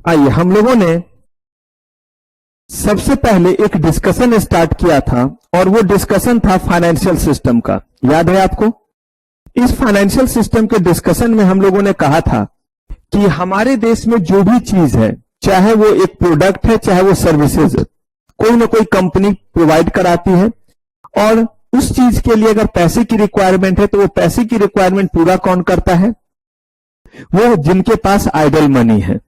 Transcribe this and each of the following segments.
आइए, हम लोगों ने सबसे पहले एक डिस्कशन स्टार्ट किया था और वो डिस्कशन था फाइनेंशियल सिस्टम का। याद है आपको? इस फाइनेंशियल सिस्टम के डिस्कशन में हम लोगों ने कहा था कि हमारे देश में जो भी चीज है, चाहे वो एक प्रोडक्ट है चाहे वो सर्विसेज है, कोई ना कोई कंपनी प्रोवाइड कराती है और उस चीज के लिए अगर पैसे की रिक्वायरमेंट है तो वो पैसे की रिक्वायरमेंट पूरा कौन करता है? वो जिनके पास आइडल मनी है।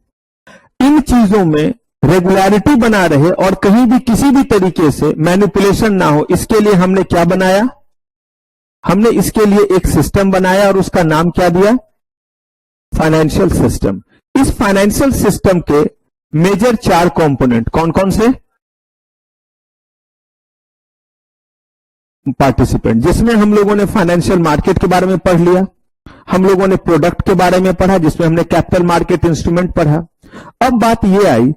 इन चीजों में रेगुलरिटी बना रहे और कहीं भी किसी भी तरीके से मैनिपुलेशन ना हो, इसके लिए हमने क्या बनाया? हमने इसके लिए एक सिस्टम बनाया और उसका नाम क्या दिया? Financial system. इस फाइनेंशियल सिस्टम के मेजर 4 कंपोनेंट कौन कौन से? पार्टिसिपेंट, जिसमें हम लोगों ने फाइनेंशियल मार्केट के बारे में पढ़ लिया, हम लोगों ने प्रोडक्ट के बारे में पढ़ा जिसमें हमने कैपिटल मार्केट इंस्ट्रूमेंट पढ़ा। अब बात यह आई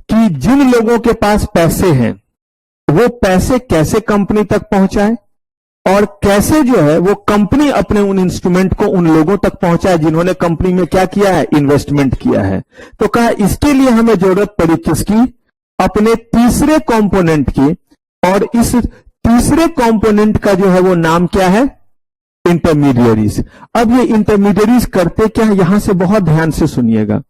कि जिन लोगों के पास पैसे हैं वो पैसे कैसे कंपनी तक पहुंचाए और कैसे जो है वो कंपनी अपने उन इंस्ट्रूमेंट को उन लोगों तक पहुंचाए जिन्होंने कंपनी में क्या किया है? इन्वेस्टमेंट किया है। तो कहा इसके लिए हमें जरूरत पड़ी किसकी? अपने तीसरे कंपोनेंट की। और इस तीसरे कंपोनेंट का जो है वो नाम क्या है? इंटरमीडियरीज। अब ये इंटरमीडियरीज करते क्या है? यहां से बहुत ध्यान से सुनिएगा।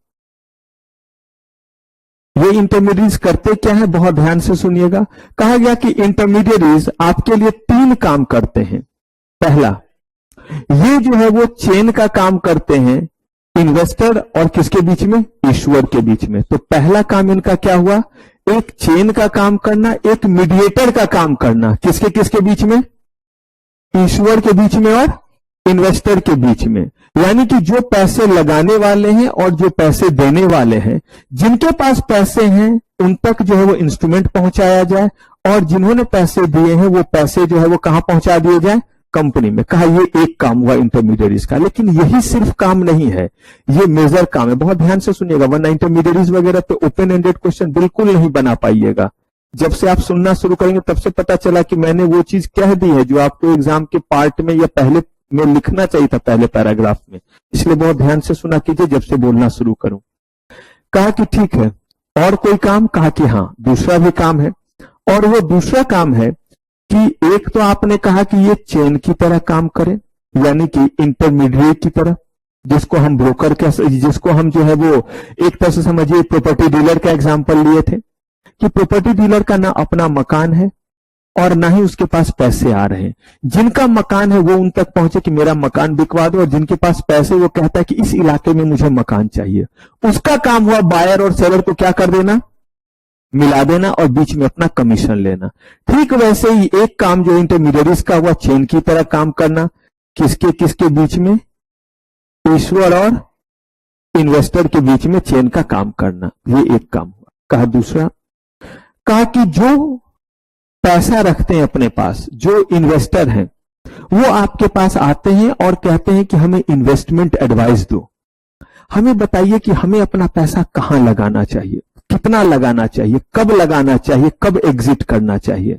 ये इंटरमीडियरीज करते क्या है? बहुत ध्यान से सुनिएगा। कहा गया कि इंटरमीडियरीज आपके लिए 3 काम करते हैं। पहला, ये जो है वो चेन का काम करते हैं इन्वेस्टर और किसके बीच में? ईश्वर के बीच में। तो पहला काम इनका क्या हुआ? एक चेन का काम करना, एक मीडिएटर का काम करना। किसके किसके बीच में? ईश्वर के बीच में और इन्वेस्टर के बीच में। यानी कि जो पैसे लगाने वाले हैं और जो पैसे देने वाले हैं, जिनके पास पैसे हैं उन तक जो है वो इंस्ट्रूमेंट पहुंचाया जाए और जिन्होंने पैसे दिए हैं वो पैसे जो है वो कहां पहुंचा दिए जाए? कंपनी में। कहा ये एक काम हुआ इंटरमीडियरीज का। लेकिन यही सिर्फ काम नहीं है, ये मेजर काम है। बहुत ध्यान से सुनिएगा, वरना इंटरमीडियरीज वगैरह पे ओपन एंडेड क्वेश्चन बिल्कुल नहीं बना पाइएगा। जब से आप सुनना शुरू करेंगे तब से पता चला कि मैंने वो चीज कह दी है जो आपको एग्जाम के पार्ट में या पहले में लिखना चाहिए था, पहले पैराग्राफ में। इसलिए बहुत ध्यान से सुना कीजिए जब से बोलना शुरू करूं। कहा कि ठीक है, और कोई काम? कहा कि हां, दूसरा भी काम है। और वो दूसरा काम है कि एक तो आपने कहा कि ये चेन की तरह काम करे, यानी कि इंटरमीडिएट की तरह, जिसको हम ब्रोकर जिसको हम जो है वो एक तरह से समझिए प्रॉपर्टी डीलर का एग्जांपल लिए थे कि प्रॉपर्टी डीलर का ना अपना मकान है और ना ही उसके पास पैसे आ रहे हैं। जिनका मकान है वो उन तक पहुंचे कि मेरा मकान बिकवा दो, और जिनके पास पैसे वो कहता है कि इस इलाके में मुझे मकान चाहिए। उसका काम हुआ बायर और सेलर को क्या कर देना? मिला देना और बीच में अपना कमीशन लेना। ठीक वैसे ही एक काम जो इंटरमीडियरीज का हुआ, चेन की तरह काम करना। किसके किसके बीच में? ईश्वर और इन्वेस्टर के बीच में चेन का काम करना। ये एक काम हुआ। कहा दूसरा, कहा कि जो पैसा रखते हैं अपने पास, जो इन्वेस्टर हैं, वो आपके पास आते हैं और कहते हैं कि हमें इन्वेस्टमेंट एडवाइस दो, हमें बताइए कि हमें अपना पैसा कहां लगाना चाहिए, कितना लगाना चाहिए, कब लगाना चाहिए, कब एग्जिट करना चाहिए।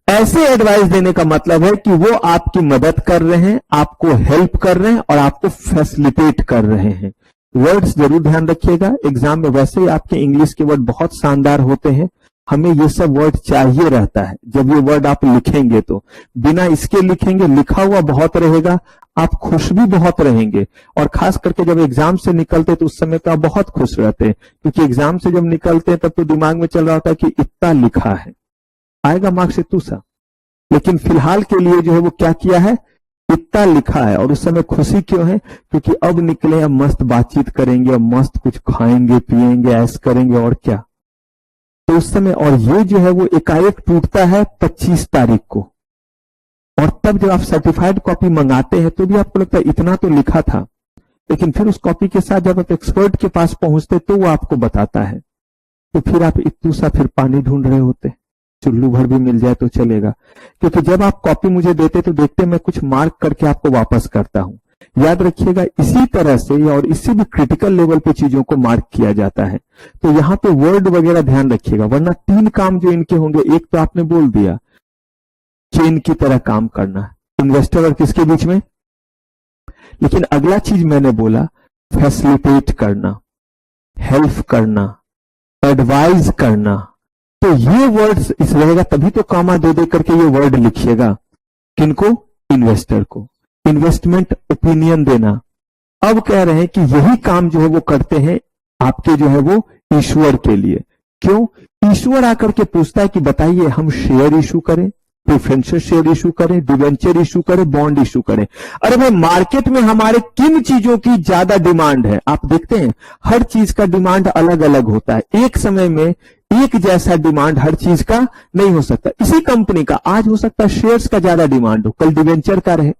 ऐसे एडवाइस देने का मतलब है कि वो आपकी मदद कर रहे हैं, आपको हेल्प कर रहे हैं और आपको फैसिलिटेट कर रहे हैं। वर्ड्स जरूर ध्यान रखिएगा, एग्जाम में वैसे ही आपके इंग्लिश के वर्ड बहुत शानदार होते हैं, हमें ये सब वर्ड चाहिए रहता है। जब ये वर्ड आप लिखेंगे तो बिना इसके लिखेंगे, लिखा हुआ बहुत रहेगा, आप खुश भी बहुत रहेंगे। और खास करके जब एग्जाम से निकलते तो उस समय तो आप बहुत खुश रहते हैं, क्योंकि एग्जाम से जब निकलते हैं तब तो दिमाग में चल रहा होता है कि इतना लिखा है, आएगा मार्क्स इतू सा। लेकिन फिलहाल के लिए जो है वो क्या किया है? इतना लिखा है। और उस समय खुशी क्यों है? क्योंकि अब निकले, अब मस्त बातचीत करेंगे, अब मस्त कुछ खाएंगे पिएंगे, ऐश करेंगे और क्या। तो उस समय, और ये जो है वो एकाएक टूटता है 25 तारीख को। और तब जब आप सर्टिफाइड कॉपी मंगाते हैं तो भी आपको लगता है इतना तो लिखा था, लेकिन फिर उस कॉपी के साथ जब आप एक्सपर्ट के पास पहुंचते तो वो आपको बताता है, तो फिर आप इतू सा फिर पानी ढूंढ रहे होते। चुल्लू भर भी मिल जाए तो चलेगा, क्योंकि जब आप कॉपी मुझे देते तो देखते मैं कुछ मार्क करके आपको वापस करता हूं। याद रखिएगा, इसी तरह से और इससे भी क्रिटिकल लेवल पे चीजों को मार्क किया जाता है। तो यहां पे वर्ड वगैरह ध्यान रखिएगा, वरना 3 काम जो इनके होंगे, एक तो आपने बोल दिया चेन की तरह काम करना, इन्वेस्टर और किसके बीच में, लेकिन अगला चीज मैंने बोला फैसिलिटेट करना। हेल्प करना, एडवाइज करना। तो ये वर्ड्स इस रहेगा, तभी तो कॉमा दे दे करके ये वर्ड लिखिएगा। किनको? इन्वेस्टर को। इन्वेस्टमेंट ओपिनियन देना। अब कह रहे हैं कि यही काम जो है वो करते हैं आपके जो है वो ईश्वर के लिए। क्यों? ईश्वर आकर के पूछता है कि बताइए हम शेयर इशू करें, प्रेफरेंशियल शेयर इशू करें, डिवेंचर इशू करें, बॉन्ड इशू करें? अरे भाई, मार्केट में हमारे किन चीजों की ज्यादा डिमांड है? आप देखते हैं हर चीज का डिमांड अलग अलग होता है। एक समय में एक जैसा डिमांड हर चीज का नहीं हो सकता। इसी कंपनी का आज हो सकता है शेयर्स का ज्यादा डिमांड हो, कल डिवेंचर का रहे।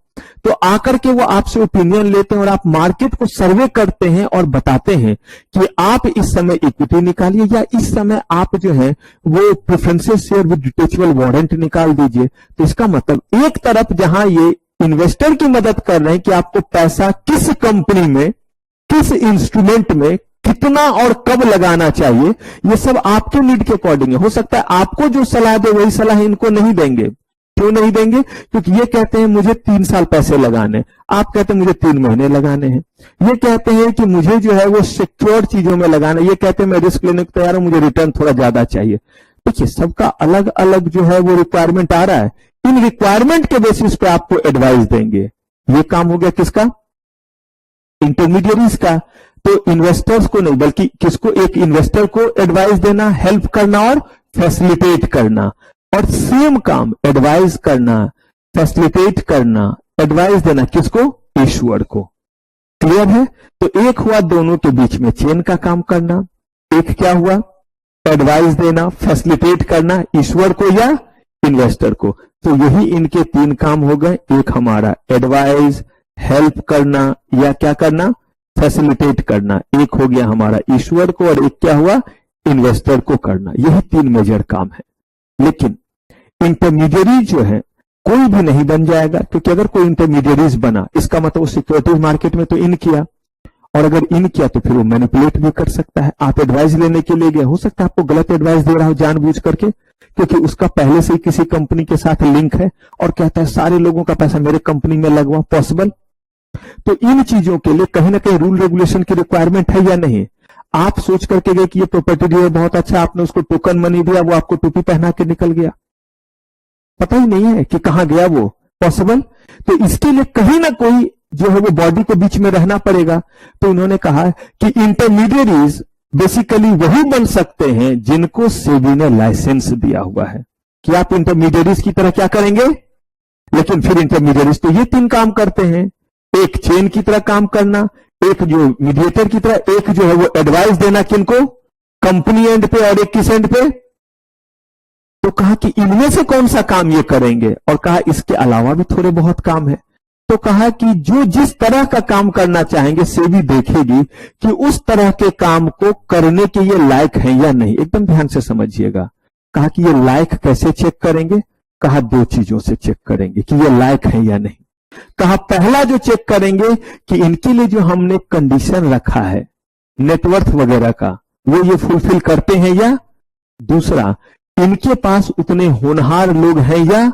तो आकर के वो आपसे ओपिनियन लेते हैं और आप मार्केट को सर्वे करते हैं और बताते हैं कि आप इस समय इक्विटी निकालिए या इस समय आप जो है वो preferential share with detachable warrant निकाल दीजिए। तो इसका मतलब एक तरफ जहां ये इन्वेस्टर की मदद कर रहे हैं कि आपको पैसा किस कंपनी में, किस इंस्ट्रूमेंट में कितना और कब लगाना चाहिए, ये सब आपके नीड के अकॉर्डिंग है। हो सकता है आपको जो सलाह दे वही सलाह इनको नहीं देंगे। क्यों नहीं देंगे? क्योंकि ये कहते हैं मुझे 3 साल पैसे लगाने, आप कहते हैं मुझे 3 महीने लगाने हैं। ये कहते हैं कि मुझे जो है वो सिक्योर चीजों में लगाना, ये कहते हैं मैं रिस्क लेने को तैयार हूं, मुझे रिटर्न थोड़ा ज्यादा चाहिए। देखिए, सबका अलग अलग जो है वो रिक्वायरमेंट आ रहा है। इन रिक्वायरमेंट के बेसिस पे आपको एडवाइस देंगे। ये काम हो गया किसका? इंटरमीडियरीज का। तो इन्वेस्टर्स को नहीं, बल्कि किसको? एक इन्वेस्टर को एडवाइस देना, हेल्प करना और फैसिलिटेट करना। और सेम काम एडवाइस करना, फैसिलिटेट करना, एडवाइस देना किसको? ईश्वर को। क्लियर है? तो एक हुआ दोनों के बीच में चेन का काम करना, एक क्या हुआ? एडवाइस देना, फैसिलिटेट करना ईश्वर को या इन्वेस्टर को। तो यही इनके 3 काम हो गए। एक हमारा एडवाइस, हेल्प करना या क्या करना? फैसिलिटेट करना। एक हो गया हमारा ईश्वर को और एक क्या हुआ? इन्वेस्टर को करना। यही 3 मेजर काम है। लेकिन इंटरमीडियरी जो है कोई भी नहीं बन जाएगा, क्योंकि अगर कोई इंटरमीडियरीज बना इसका मतलब वो सिक्योरिटीज मार्केट में तो इन किया, और अगर इन किया तो फिर वो मैनिपुलेट भी कर सकता है। आप एडवाइस लेने के लिए गए, हो सकता है आपको गलत एडवाइस दे रहा हो जानबूझ करके, क्योंकि उसका पहले से ही किसी कंपनी के साथ लिंक है और कहता है सारे लोगों का पैसा मेरे कंपनी में लगवा। पॉसिबल? तो इन चीजों के लिए कहीं ना कहीं रूल रेगुलेशन की रिक्वायरमेंट है या नहीं? आप सोच करके गए कि ये प्रॉपर्टी डीलर बहुत अच्छा, आपने उसको टोकन मनी दिया, वो आपको टोपी पहना के निकल गया, पता ही नहीं है कि कहां गया वो। पॉसिबल? तो इसके लिए कहीं ना कोई जो है वो बॉडी के बीच में रहना पड़ेगा। तो उन्होंने कहा कि इंटरमीडियरीज बेसिकली वही बन सकते हैं जिनको सेबी ने लाइसेंस दिया हुआ है कि आप इंटरमीडियरीज की तरह क्या करेंगे। लेकिन फिर इंटरमीडियरीज तो ये 3 काम करते हैं, एक चेन की तरह काम करना, एक जो मीडिएटर की तरह, एक जो है वो एडवाइस देना किनको? कंपनी एंड पे, और एक किस एंड पे? तो कहा कि इनमें से कौन सा काम ये करेंगे, और कहा इसके अलावा भी थोड़े बहुत काम है। तो कहा कि जो जिस तरह का काम करना चाहेंगे सेबी देखेगी कि उस तरह के काम को करने के ये लायक है या नहीं। एकदम ध्यान से समझिएगा। कहा कि ये लायक कैसे चेक करेंगे? कहा 2 चीजों से चेक करेंगे कि ये लायक है या नहीं। कहा पहला जो चेक करेंगे कि इनके लिए जो हमने कंडीशन रखा है नेटवर्थ वगैरह का, वो ये फुलफिल करते हैं या? दूसरा, इनके पास उतने होनहार लोग हैं या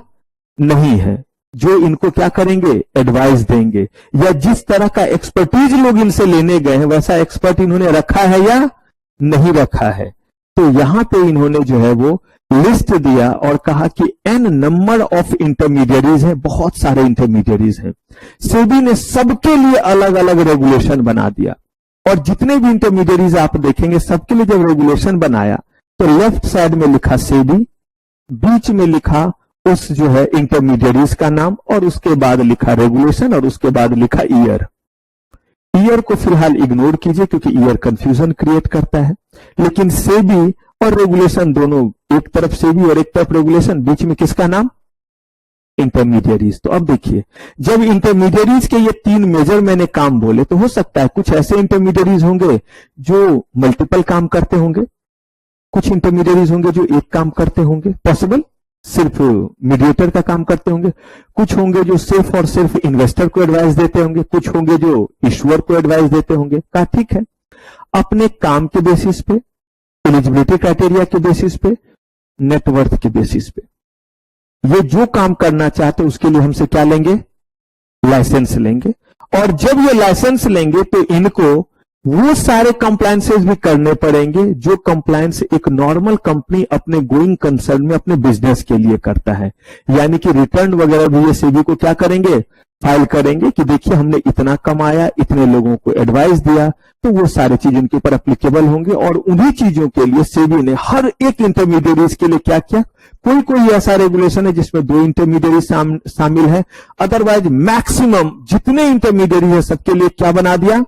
नहीं है जो इनको क्या करेंगे? एडवाइस देंगे, या जिस तरह का एक्सपर्टीज लोग इनसे लेने गए हैं वैसा एक्सपर्ट इन्होंने रखा है या नहीं रखा है। तो यहां पे इन्होंने जो है वो लिस्ट दिया और कहा कि n नंबर ऑफ इंटरमीडियरीज हैं, बहुत सारे इंटरमीडियरीज हैं। सेबी ने सबके लिए अलग अलग रेगुलेशन बना दिया, और जितने भी इंटरमीडियरीज आप देखेंगे सबके लिए जब रेगुलेशन बनाया तो लेफ्ट साइड में लिखा सेबी, बीच में लिखा उस जो है इंटरमीडियरीज का नाम, और उसके बाद लिखा रेगुलेशन, और उसके बाद लिखा ईयर। ईयर को फिलहाल इग्नोर कीजिए क्योंकि ईयर कंफ्यूजन क्रिएट करता है। लेकिन सेबी और रेगुलेशन दोनों, एक तरफ सेबी और एक तरफ रेगुलेशन, बीच में किसका नाम? इंटरमीडियरीज। तो अब देखिए, जब इंटरमीडियरीज के ये 3 मेजर मैंने काम बोले, तो हो सकता है कुछ ऐसे इंटरमीडियरीज होंगे जो मल्टीपल काम करते होंगे, कुछ इंटरमीडियरीज होंगे जो एक काम करते होंगे, पॉसिबल सिर्फ मीडिएटर का काम करते होंगे, कुछ होंगे जो सिर्फ और सिर्फ इन्वेस्टर को एडवाइस देते होंगे, कुछ होंगे जो ईश्वर को एडवाइस देते होंगे। कहा ठीक है, अपने काम के बेसिस पे, एलिजिबिलिटी क्राइटेरिया के बेसिस पे, नेटवर्थ के बेसिस पे, ये जो काम करना चाहते उसके लिए हमसे क्या लेंगे? लाइसेंस लेंगे। और जब ये लाइसेंस लेंगे तो इनको वो सारे कंप्लायंसेस भी करने पड़ेंगे जो कंप्लायंस एक नॉर्मल कंपनी अपने गोइंग कंसर्न में अपने बिजनेस के लिए करता है। यानी कि रिटर्न वगैरह भी ये सेबी को क्या करेंगे, फाइल करेंगे कि देखिए हमने इतना कमाया, इतने लोगों को एडवाइस दिया, तो वो सारी चीज उनके ऊपर एप्लीकेबल होंगे। और उन्हीं चीजों के लिए सेबी ने हर एक इंटरमीडिएरीज के लिए क्या किया, कोई कोई ऐसा रेगुलेशन है जिसमें 2 इंटरमीडिएरी शामिल है, अदरवाइज मैक्सिमम जितने इंटरमीडिएरी है सबके लिए क्या बना दिया,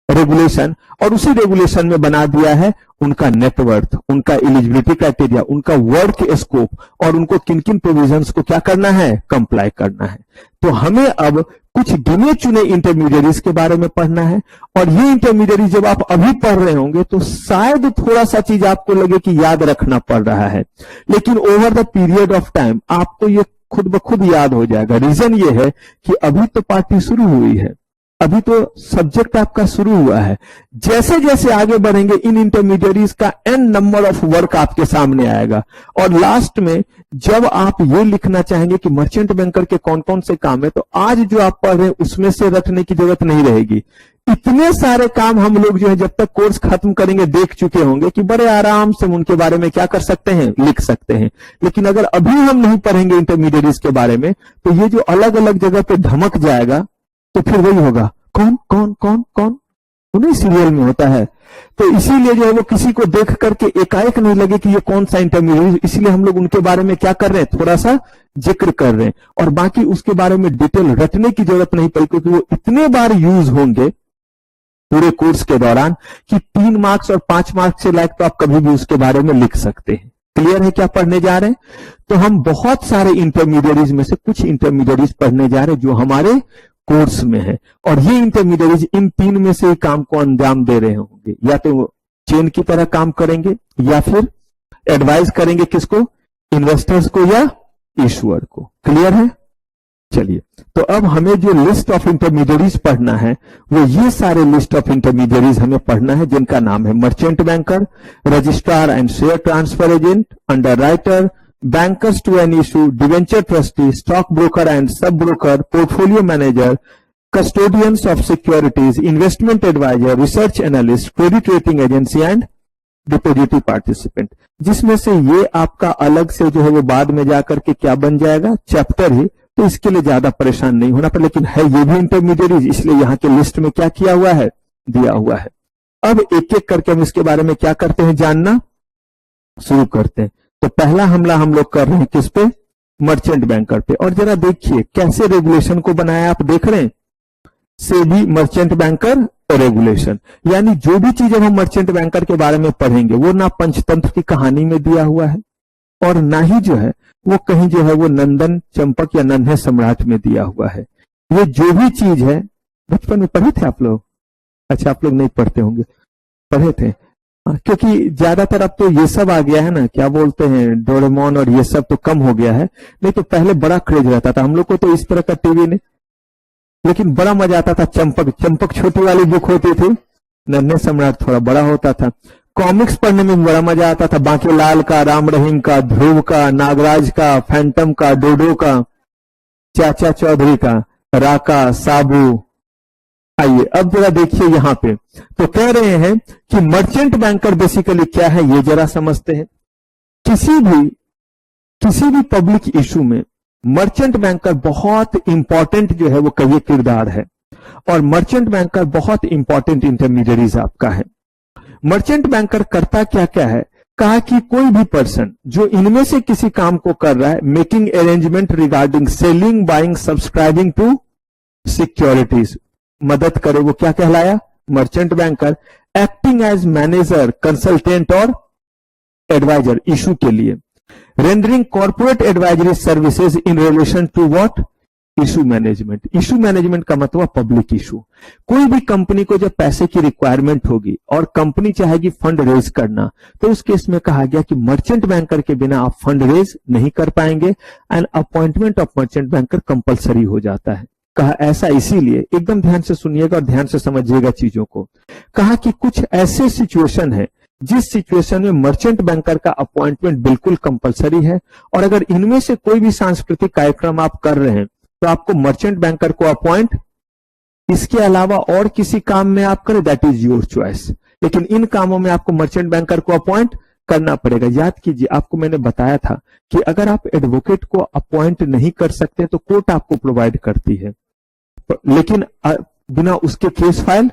रेगुलेशन। और उसी रेगुलेशन में बना दिया है उनका नेटवर्थ, उनका एलिजिबिलिटी क्राइटेरिया, उनका वर्क स्कोप और उनको किन किन प्रोविजंस को क्या करना है, कंप्लाई करना है। तो हमें अब कुछ गिने चुने इंटरमीडिएरीज के बारे में पढ़ना है। और ये इंटरमीडिएरी जब आप अभी पढ़ रहे होंगे तो शायद थोड़ा सा चीज आपको लगे कि याद रखना पड़ रहा है, लेकिन over the period of time आपको ये खुद ब खुद याद हो जाएगा। रीजन ये है कि अभी तो पार्टी शुरू हुई है, अभी तो सब्जेक्ट आपका शुरू हुआ है। जैसे जैसे आगे बढ़ेंगे इन इंटरमीडिएरीज का एन नंबर ऑफ वर्क आपके सामने आएगा। और लास्ट में जब आप ये लिखना चाहेंगे कि मर्चेंट बैंकर के कौन कौन से काम है, तो आज जो आप पढ़ रहे हैं उसमें से रटने की जरूरत नहीं रहेगी। इतने सारे काम हम लोग जो है जब तक कोर्स खत्म करेंगे देख चुके होंगे कि बड़े आराम से हम उनके बारे में क्या कर सकते हैं, लिख सकते हैं। लेकिन अगर अभी हम नहीं पढ़ेंगे इंटरमीडिएरीज के बारे में तो ये जो अलग अलग जगह पे धमक जाएगा तो फिर वही होगा, कौन कौन कौन कौन, उन्हीं सीरियल में होता है। तो इसीलिए जो है वो किसी को देख करके एकाएक नहीं लगे कि ये कौन सा इंटरमीडिएट, इसलिए हम लोग उनके बारे में क्या कर रहे हैं, थोड़ा सा जिक्र कर रहे हैं। और बाकी उसके बारे में डिटेल रटने की जरूरत नहीं पड़ी, क्योंकि वो इतने बार यूज होंगे पूरे कोर्स के दौरान कि 3 मार्क्स और 5 मार्क्स से लायक तो आप कभी भी उसके बारे में लिख सकते हैं। क्लियर है क्या पढ़ने जा रहे हैं? तो हम बहुत सारे इंटरमीडिएरीज में से कुछ इंटरमीडिएरीज पढ़ने जा रहे हैं जो हमारे कोर्स में है। और ये इंटरमीडिएरीज इन 3 में से काम को अंजाम दे रहे होंगे, या तो चेन की तरह काम करेंगे या फिर एडवाइस करेंगे किसको, इन्वेस्टर्स को या इशूअर को। क्लियर है? चलिए, तो अब हमें जो लिस्ट ऑफ इंटरमीडिएरीज पढ़ना है वो ये सारे लिस्ट ऑफ इंटरमीडिएरीज हमें पढ़ना है, जिनका नाम है merchant banker, registrar and share transfer agent, underwriter, bankers to an issue, debenture trustee, stock broker and sub broker, portfolio manager, custodians of securities, investment advisor, research analyst, credit rating agency and depository participant। जिसमें से ये आपका अलग से जो है वो बाद में जाकर के क्या बन जाएगा, चैप्टर ही, तो इसके लिए ज्यादा परेशान नहीं होना पर, लेकिन है ये भी इंटरमीडिएरीज, इसलिए यहाँ के लिस्ट में क्या किया हुआ है, दिया हुआ है। अब एक एक करके हम इसके बारे में क्या करते हैं, जानना शुरू करते हैं। तो पहला हमला हम लोग कर रहे हैं किस पे, मर्चेंट बैंकर पे। और जरा देखिए कैसे रेगुलेशन को बनाया, आप देख रहे हैं, सेबी मर्चेंट बैंकर रेगुलेशन। यानी जो भी चीज हम मर्चेंट बैंकर के बारे में पढ़ेंगे वो ना पंचतंत्र की कहानी में दिया हुआ है और ना ही जो है वो कहीं जो है वो नंदन चंपक या नन्हे सम्राट में दिया हुआ है। ये जो भी चीज है, बचपन में पढ़े थे आप लोग? अच्छा, आप लोग नहीं पढ़ते होंगे, पढ़े थे, क्योंकि ज्यादातर अब तो ये सब आ गया है ना, क्या बोलते हैं, डोरेमोन और ये सब तो कम हो गया है। नहीं तो पहले बड़ा क्रेज रहता था हम लोग को, तो इस तरह का टीवी नहीं, लेकिन बड़ा मजा आता था। चंपक, चंपक छोटी वाली बुक होती थी, नन्हे सम्राट थोड़ा बड़ा होता था। कॉमिक्स पढ़ने में बड़ा मजा आता था, बांकीलाल का, राम रहीम का, ध्रुव का, नागराज का, फैंटम का, डोडो का, चाचा चौधरी का, राका, साबू। आइए अब जरा देखिए यहां पे, तो कह रहे हैं कि मर्चेंट बैंकर बेसिकली क्या है ये जरा समझते हैं। किसी भी पब्लिक इशू में मर्चेंट बैंकर बहुत इंपॉर्टेंट जो है वो कहिए किरदार है, और मर्चेंट बैंकर बहुत इंपॉर्टेंट इंटरमीडिएरीज आपका है। मर्चेंट बैंकर करता क्या क्या है, कहा कि कोई भी पर्सन जो इनमें से किसी काम को कर रहा है, making arrangement regarding selling, buying, subscribing to securities, मदद करे, वो क्या कहलाया, merchant banker. Acting as manager, consultant और एडवाइजर इशू के लिए। Rendering corporate advisory services in relation to what, issue management. Issue management का मतलब पब्लिक इशू। कोई भी कंपनी को जब पैसे की रिक्वायरमेंट होगी और कंपनी चाहेगी फंड रेज करना, तो उस केस में कहा गया कि मर्चेंट बैंकर के बिना आप फंड रेज नहीं कर पाएंगे and appointment of merchant banker compulsory हो जाता है। कहा ऐसा इसीलिए, एकदम ध्यान से सुनिएगा और ध्यान से समझिएगा चीजों को। कहा कि कुछ ऐसे सिचुएशन है जिस सिचुएशन में मर्चेंट बैंकर का अपॉइंटमेंट बिल्कुल कंपलसरी है, और अगर इनमें से कोई भी सांस्कृतिक कार्यक्रम आप कर रहे हैं तो आपको मर्चेंट बैंकर को अपॉइंट इसके अलावा और किसी काम में आप करें, दैट इज योर चॉइस, लेकिन इन कामों में आपको मर्चेंट बैंकर को अपॉइंट करना पड़ेगा। याद कीजिए, आपको मैंने बताया था कि अगर आप एडवोकेट को अपॉइंट नहीं कर सकते तो कोर्ट आपको प्रोवाइड करती है, लेकिन बिना उसके केस फाइल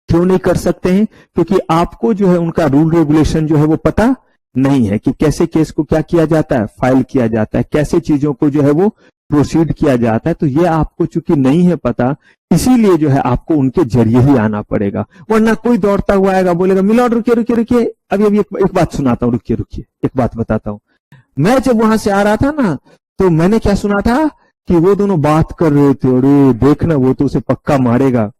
क्यों नहीं कर सकते हैं? क्योंकि आपको जो है उनका रूल रेगुलेशन जो है वो पता नहीं है कि कैसे केस को क्या किया जाता है, फाइल किया जाता है, कैसे चीजों को जो है वो प्रोसीड किया जाता है। तो ये आपको चूंकि नहीं है पता, इसीलिए जो है आपको उनके जरिए ही आना पड़ेगा, वरना कोई दौड़ता हुआ आएगा, बोलेगा मिलॉर्ड रुकिए रुकिए रुकिए, अभी एक बात सुनाता हूँ, रुकिए रुकिए, एक बात बताता हूँ। मैं जब वहां से आ रहा था ना, तो मैंने क्या सुना था कि वो दोनों बात कर रहे थे, अरे देखना वो तो उसे पक्का मारेगा।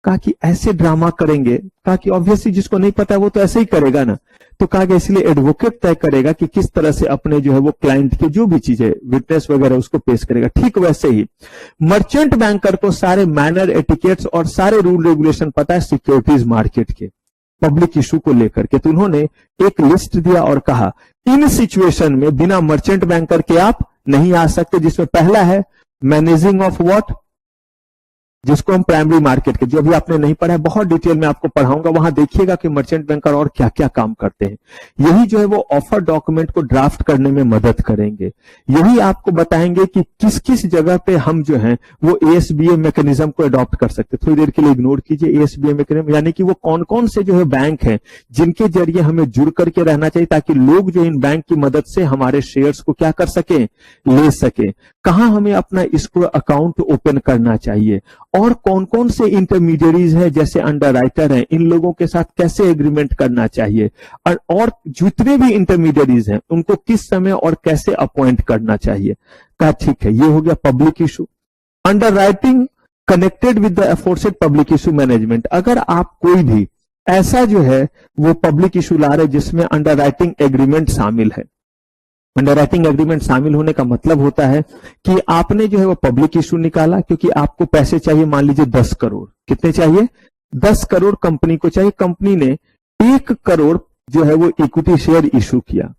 कहा कि ऐसे ड्रामा करेंगे, कहा कि ऑब्वियसली जिसको नहीं पता है वो तो ऐसे ही करेगा ना। तो कहा कि इसलिए एडवोकेट तय करेगा कि किस तरह से अपने जो है वो क्लाइंट के जो भी चीजें विटनेस वगैरह उसको पेश करेगा। ठीक वैसे ही मर्चेंट बैंकर को सारे मैनर, एटिकेट्स और सारे रूल रेगुलेशन पता है सिक्योरिटीज मार्केट के, पब्लिक इशू को लेकर के। तो उन्होंने एक लिस्ट दिया और कहा इन सिचुएशन में बिना मर्चेंट बैंकर के आप नहीं आ सकते, जिसमें पहला है मैनेजिंग ऑफ व्हाट, जिसको हम प्राइमरी मार्केट के, जो अभी आपने नहीं पढ़ा है, बहुत डिटेल में आपको पढ़ाऊंगा, वहां देखिएगा कि मर्चेंट बैंकर और क्या क्या काम करते हैं। यही जो है वो ऑफर डॉक्यूमेंट को ड्राफ्ट करने में मदद करेंगे। यही आपको बताएंगे कि किस किस जगह पे हम जो है वो एएसबीए मैकेनिज्म को अडॉप्ट कर सकते हैं। थोड़ी देर के लिए इग्नोर कीजिए एएसबीए मैकेनिज्म, यानी कि वो कौन कौन से जो है बैंक हैं जिनके जरिए हमें जुड़ करके रहना चाहिए, ताकि लोग जो इन बैंक की मदद से हमारे शेयर्स को क्या कर सके, ले सके। कहां हमें अपना इसको अकाउंट ओपन करना चाहिए, और कौन कौन से इंटरमीडियरीज हैं जैसे अंडरराइटर हैं, इन लोगों के साथ कैसे एग्रीमेंट करना चाहिए, और जितने भी इंटरमीडियरीज हैं उनको किस समय और कैसे अपॉइंट करना चाहिए। कहा ठीक है, ये हो गया public issue. Underwriting connected with the aforesaid public issue management, अगर आप कोई भी ऐसा जो है वो पब्लिक इशू ला रहे जिसमें अंडरराइटिंग एग्रीमेंट शामिल है। अंडरराइटिंग एग्रीमेंट शामिल होने का मतलब होता है कि आपने जो है वो पब्लिक इशू निकाला, क्योंकि आपको पैसे चाहिए, मान लीजिए 10 करोड़, कितने चाहिए, 10 करोड़ कंपनी को चाहिए। कंपनी ने 1 करोड़ जो है वो इक्विटी शेयर इशू किया,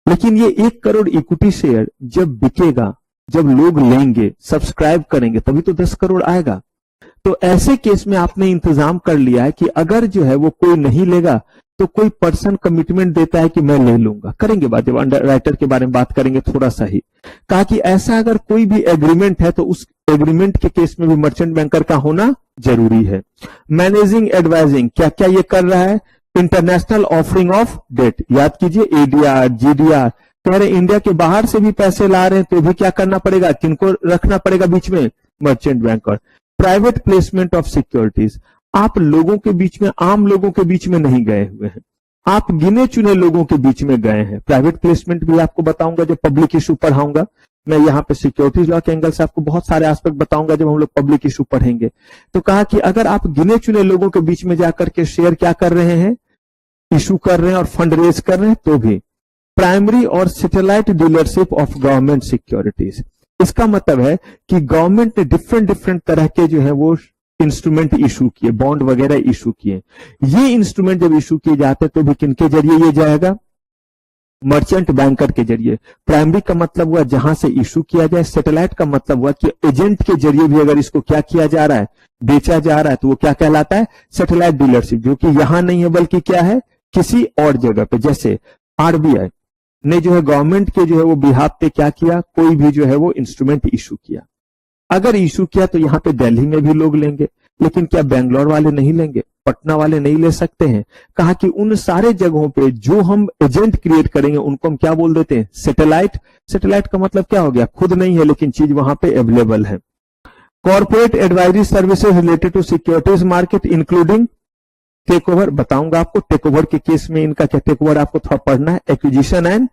लेकिन ये 1 करोड़ इक्विटी शेयर जब बिकेगा, जब लोग लेंगे, सब्सक्राइब करेंगे, तभी तो 10 करोड़ आएगा। तो ऐसे केस में आपने इंतजाम कर लिया है कि अगर जो है वो कोई नहीं लेगा तो कोई पर्सन कमिटमेंट देता है कि मैं ले लूंगा। करेंगे बात, जब अंडरराइटर के बारे में बात करेंगे थोड़ा सा ही। कहा कि ऐसा अगर कोई भी एग्रीमेंट है तो उस एग्रीमेंट के केस में भी मर्चेंट बैंकर का होना जरूरी है। मैनेजिंग एडवाइजिंग, क्या क्या ये कर रहा है, इंटरनेशनल ऑफरिंग ऑफ डेट, याद कीजिए एडीआर, जीडीआर, कह रहे इंडिया के बाहर से भी पैसे ला रहे हैं तो भी क्या करना पड़ेगा, किनको रखना पड़ेगा बीच में, merchant banker. Private placement of securities, आप लोगों के बीच में, आम लोगों के बीच में नहीं गए हुए हैं, आप गिने चुने लोगों के बीच में गए हैं। प्राइवेट प्लेसमेंट भी आपको बताऊंगा जब पब्लिक इशू पढ़ाऊंगा। मैं यहाँ पे सिक्योरिटीज लॉ के एंगल से आपको बहुत सारे एस्पेक्ट बताऊंगा जब हम लोग पब्लिक इशू पढ़ेंगे। तो कहा कि अगर आप गिने चुने लोगों के बीच में जाकर के शेयर क्या कर रहे हैं, इशू कर रहे हैं और फंड रेज कर रहे हैं, तो भी। प्राइमरी और satellite dealership of government securities, इसका मतलब है कि गवर्नमेंट ने डिफरेंट तरह के जो है वो इंस्ट्रूमेंट इशू किए, बॉन्ड वगैरह इशू किए। ये इंस्ट्रूमेंट जब इशू किए जाते तो भी किनके जरिए ये जाएगा, मर्चेंट बैंकर के जरिए। प्राइमरी का मतलब हुआ जहां से इशू किया जाए, सैटेलाइट का मतलब हुआ कि एजेंट के जरिए भी अगर इसको क्या किया जा रहा है, बेचा जा रहा है, तो वो क्या कहलाता है, सैटेलाइट डीलरशिप, जो कि यहां नहीं है बल्कि क्या है, किसी और जगह पे। जैसे आरबीआई ने जो है गवर्नमेंट के जो है वो बिहाफ पे क्या किया, कोई भी जो है वो इंस्ट्रूमेंट इशू किया। अगर इशू किया तो यहां पे दिल्ली में भी लोग लेंगे, लेकिन क्या बेंगलोर वाले नहीं लेंगे, पटना वाले नहीं ले सकते हैं? कहा कि उन सारे जगहों पे जो हम एजेंट क्रिएट करेंगे उनको हम क्या बोल देते हैं, सैटेलाइट। सैटेलाइट का मतलब क्या हो गया, खुद नहीं है लेकिन चीज वहां पे अवेलेबल है। Corporate advisory services related to securities market including take over, बताऊंगा आपको टेक ओवर के केस में इनका क्या, टेक ओवर आपको थोड़ा पढ़ना है, acquisition and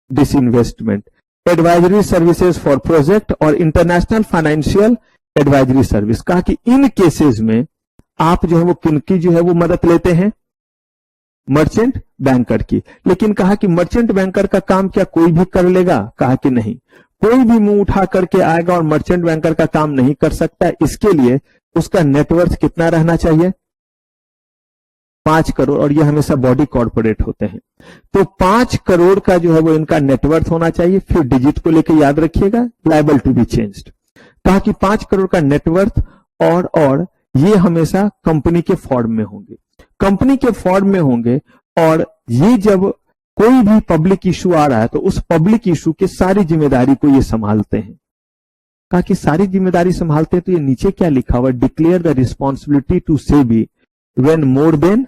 disinvestment, advisory services for project और इंटरनेशनल फाइनेंशियल एडवाइजरी सर्विस। कहा कि इन केसेस में आप जो है वो किनकी जो है वो मदद लेते हैं, मर्चेंट बैंकर की। लेकिन कहा कि मर्चेंट बैंकर का काम क्या कोई भी कर लेगा, कहा कि नहीं, कोई भी मुंह उठा करके आएगा और मर्चेंट बैंकर का काम नहीं कर सकता। इसके लिए उसका नेटवर्थ कितना रहना चाहिए, 5 करोड़, और ये हमेशा बॉडी कॉर्पोरेट होते हैं। तो 5 करोड़ का जो है वो इनका नेटवर्थ होना चाहिए। फिर डिजिट को लेकर याद रखिएगा, लायबल टू बी चेंज्ड। कहा कि 5 करोड़ का नेटवर्थ और ये हमेशा कंपनी के फॉर्म में होंगे, कंपनी के फॉर्म में होंगे। और ये जब कोई भी पब्लिक इशू आ रहा है तो उस पब्लिक इशू की सारी जिम्मेदारी को ये संभालते हैं। कहा कि सारी जिम्मेदारी संभालते हैं, तो ये नीचे क्या लिखा हुआ, declare the responsibility to SEBI when more than,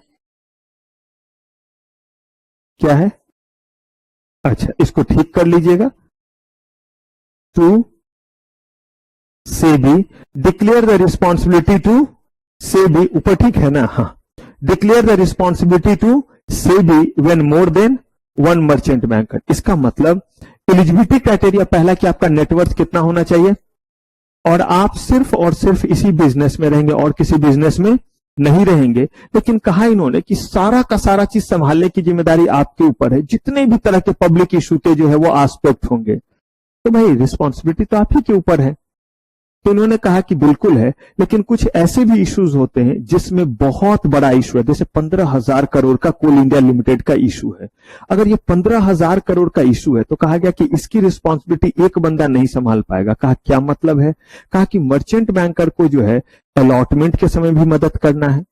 क्या है, अच्छा इसको ठीक कर लीजिएगा, to SEBI, declare the responsibility to SEBI, ऊपर ठीक है ना, हाँ, declare the responsibility to SEBI when more than one merchant banker. इसका मतलब एलिजिबिलिटी क्राइटेरिया पहला कि आपका नेटवर्थ कितना होना चाहिए, और आप सिर्फ और सिर्फ इसी बिजनेस में रहेंगे और किसी बिजनेस में नहीं रहेंगे। लेकिन कहा इन्होंने कि सारा का सारा चीज संभालने की जिम्मेदारी आपके ऊपर है, जितने भी तरह के पब्लिक इशू के जो है वो एस्पेक्ट होंगे, तो भाई रिस्पॉन्सिबिलिटी तो आप ही के ऊपर है। तो इन्होंने कहा कि बिल्कुल है, लेकिन कुछ ऐसे भी इश्यूज होते हैं जिसमें बहुत बड़ा इशू है, जैसे 15,000 करोड़ का कोल इंडिया लिमिटेड का इशू है। अगर ये 15,000 करोड़ का इशू है तो कहा गया कि इसकी रिस्पॉन्सिबिलिटी एक बंदा नहीं संभाल पाएगा। कहा क्या मतलब है, कहा कि मर्चेंट बैंकर को जो है अलॉटमेंट के समय भी मदद करना है,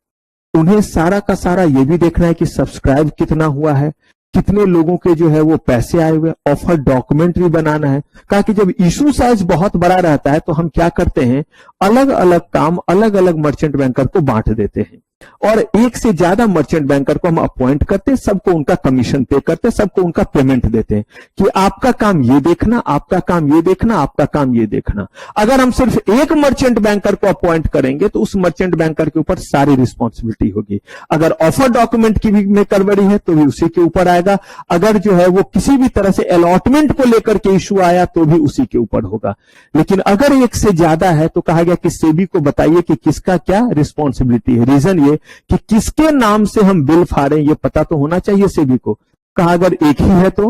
उन्हें सारा का सारा ये भी देखना है कि सब्सक्राइब कितना हुआ है, कितने लोगों के जो है वो पैसे आए हुए, ऑफर डॉक्यूमेंट भी बनाना है। कहा कि जब इशू साइज बहुत बड़ा रहता है तो हम क्या करते हैं, अलग अलग काम अलग अलग मर्चेंट बैंकर को बांट देते हैं, और एक से ज्यादा मर्चेंट बैंकर को हम अपॉइंट करते हैं, सबको उनका कमीशन पे करते हैं, सबको उनका पेमेंट देते हैं कि आपका काम ये देखना, आपका काम ये देखना, आपका काम ये देखना। अगर हम सिर्फ एक मर्चेंट बैंकर को अपॉइंट करेंगे तो उस मर्चेंट बैंकर के ऊपर सारी रिस्पॉन्सिबिलिटी होगी। अगर ऑफर डॉक्यूमेंट की भी में गड़बड़ी है तो भी उसी के ऊपर आएगा, अगर जो है वो किसी भी तरह से अलॉटमेंट को लेकर के इशू आया तो भी उसी के ऊपर होगा। लेकिन अगर एक से ज्यादा है तो कहा गया कि सेबी को बताइए कि किसका क्या रिस्पॉन्सिबिलिटी है। रीजन ये कि किसके नाम से हम बिल फाड़ें ये पता तो होना चाहिए सेबी को। कहा अगर एक ही है तो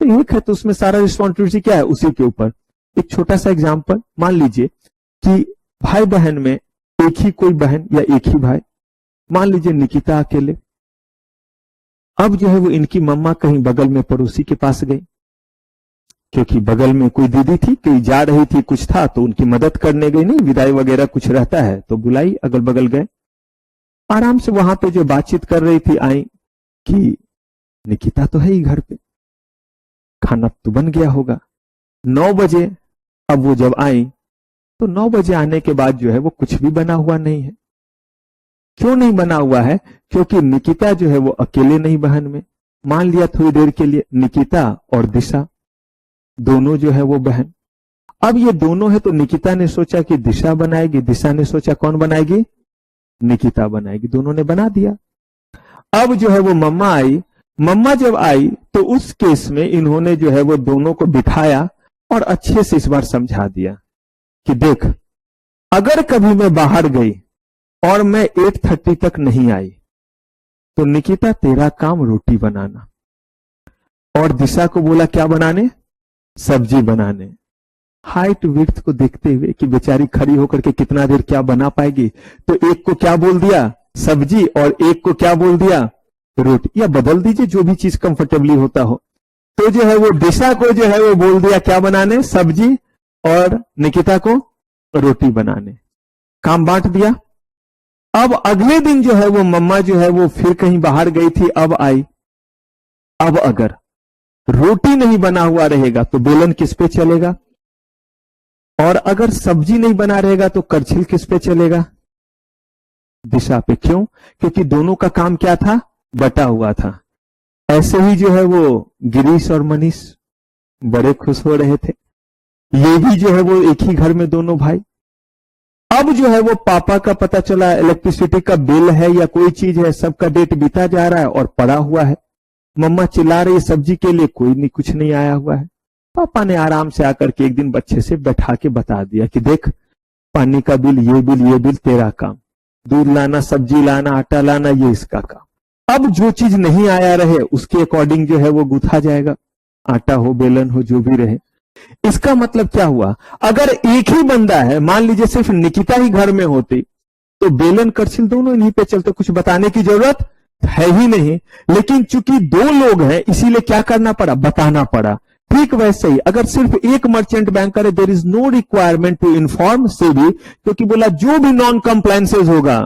एक है तो उसमें सारा रिस्पॉन्सिबिलिटी क्या है, उसी के ऊपर। एक छोटा सा एग्जांपल, मान लीजिए कि भाई बहन में एक ही कोई बहन या एक ही भाई, मान लीजिए निकिता अकेले। अब जो है वो इनकी मम्मा कहीं बगल में पड़ोसी के पास गई, क्योंकि बगल में कोई दीदी थी, कोई जा रही थी, कुछ था तो उनकी मदद करने गई, नहीं विदाई वगैरह कुछ रहता है तो बुलाई, अगल बगल गए, आराम से वहां पे जो बातचीत कर रही थी, आई कि निकिता तो है ही घर पे, खाना तो बन गया होगा। 9 बजे अब वो जब आई तो 9 बजे आने के बाद जो है वो कुछ भी बना हुआ नहीं है। क्यों नहीं बना हुआ है, क्योंकि निकिता जो है वो अकेले नहीं बहन में, मान लिया थोड़ी देर के लिए निकिता और दिशा दोनों जो है वो बहन। अब ये दोनों है तो निकिता ने सोचा कि दिशा बनाएगी, दिशा ने सोचा कौन बनाएगी, निकिता बनाएगी, दोनों ने बना दिया। अब जो है वो मम्मा आई, मम्मा जब आई तो उस केस में इन्होंने जो है वो दोनों को बिठाया और अच्छे से इस बार समझा दिया कि देख, अगर कभी मैं बाहर गई और मैं 8:30 तक नहीं आई तो निकिता तेरा काम रोटी बनाना, और दिशा को बोला क्या बनाने, सब्जी बनाने। हाइट विड्थ को देखते हुए कि बेचारी खड़ी होकर के कितना देर क्या बना पाएगी, तो एक को क्या बोल दिया, सब्जी, और एक को क्या बोल दिया, रोटी, या बदल दीजिए जो भी चीज कंफर्टेबली होता हो। तो जो है वो दिशा को जो है वो बोल दिया क्या बनाने, सब्जी, और निकिता को रोटी बनाने, काम बांट दिया। अब अगले दिन जो है वो मम्मा जो है वो फिर कहीं बाहर गई थी, अब आई। अब अगर रोटी नहीं बना हुआ रहेगा तो बेलन किस पे चलेगा, और अगर सब्जी नहीं बना रहेगा तो करछिल किस पे चलेगा, दिशा पे। क्यों, क्योंकि दोनों का काम क्या था, बटा हुआ था। ऐसे ही जो है वो गिरीश और मनीष बड़े खुश हो रहे थे, ये भी जो है वो एक ही घर में दोनों भाई। अब जो है वो पापा का पता चला इलेक्ट्रिसिटी का बिल है या कोई चीज है, सबका डेट बीता जा रहा है और पड़ा हुआ है। मम्मा चिल्ला रही सब्जी के लिए, कोई नहीं, कुछ नहीं आया हुआ है। पापा ने आराम से आकर के एक दिन बच्चे से बैठा के बता दिया कि देख, पानी का बिल, ये बिल तेरा काम, दूध लाना, सब्जी लाना, आटा लाना, ये इसका काम। अब जो चीज नहीं आया रहे उसके अकॉर्डिंग जो है वो गुथा जाएगा, आटा हो, बेलन हो, जो भी रहे। इसका मतलब क्या हुआ, अगर एक ही बंदा है, मान लीजिए सिर्फ निकिता ही घर में होती तो बेलन करछिल दोनों इन्हीं पे चलते, कुछ बताने की जरूरत है ही नहीं। लेकिन चूंकि 2 लोग हैं इसीलिए क्या करना पड़ा, बताना पड़ा ठीक वैसे ही अगर सिर्फ एक मर्चेंट बैंकर है, there is no requirement to inform SEBI, क्योंकि बोला जो भी नॉन कंप्लायंसेज होगा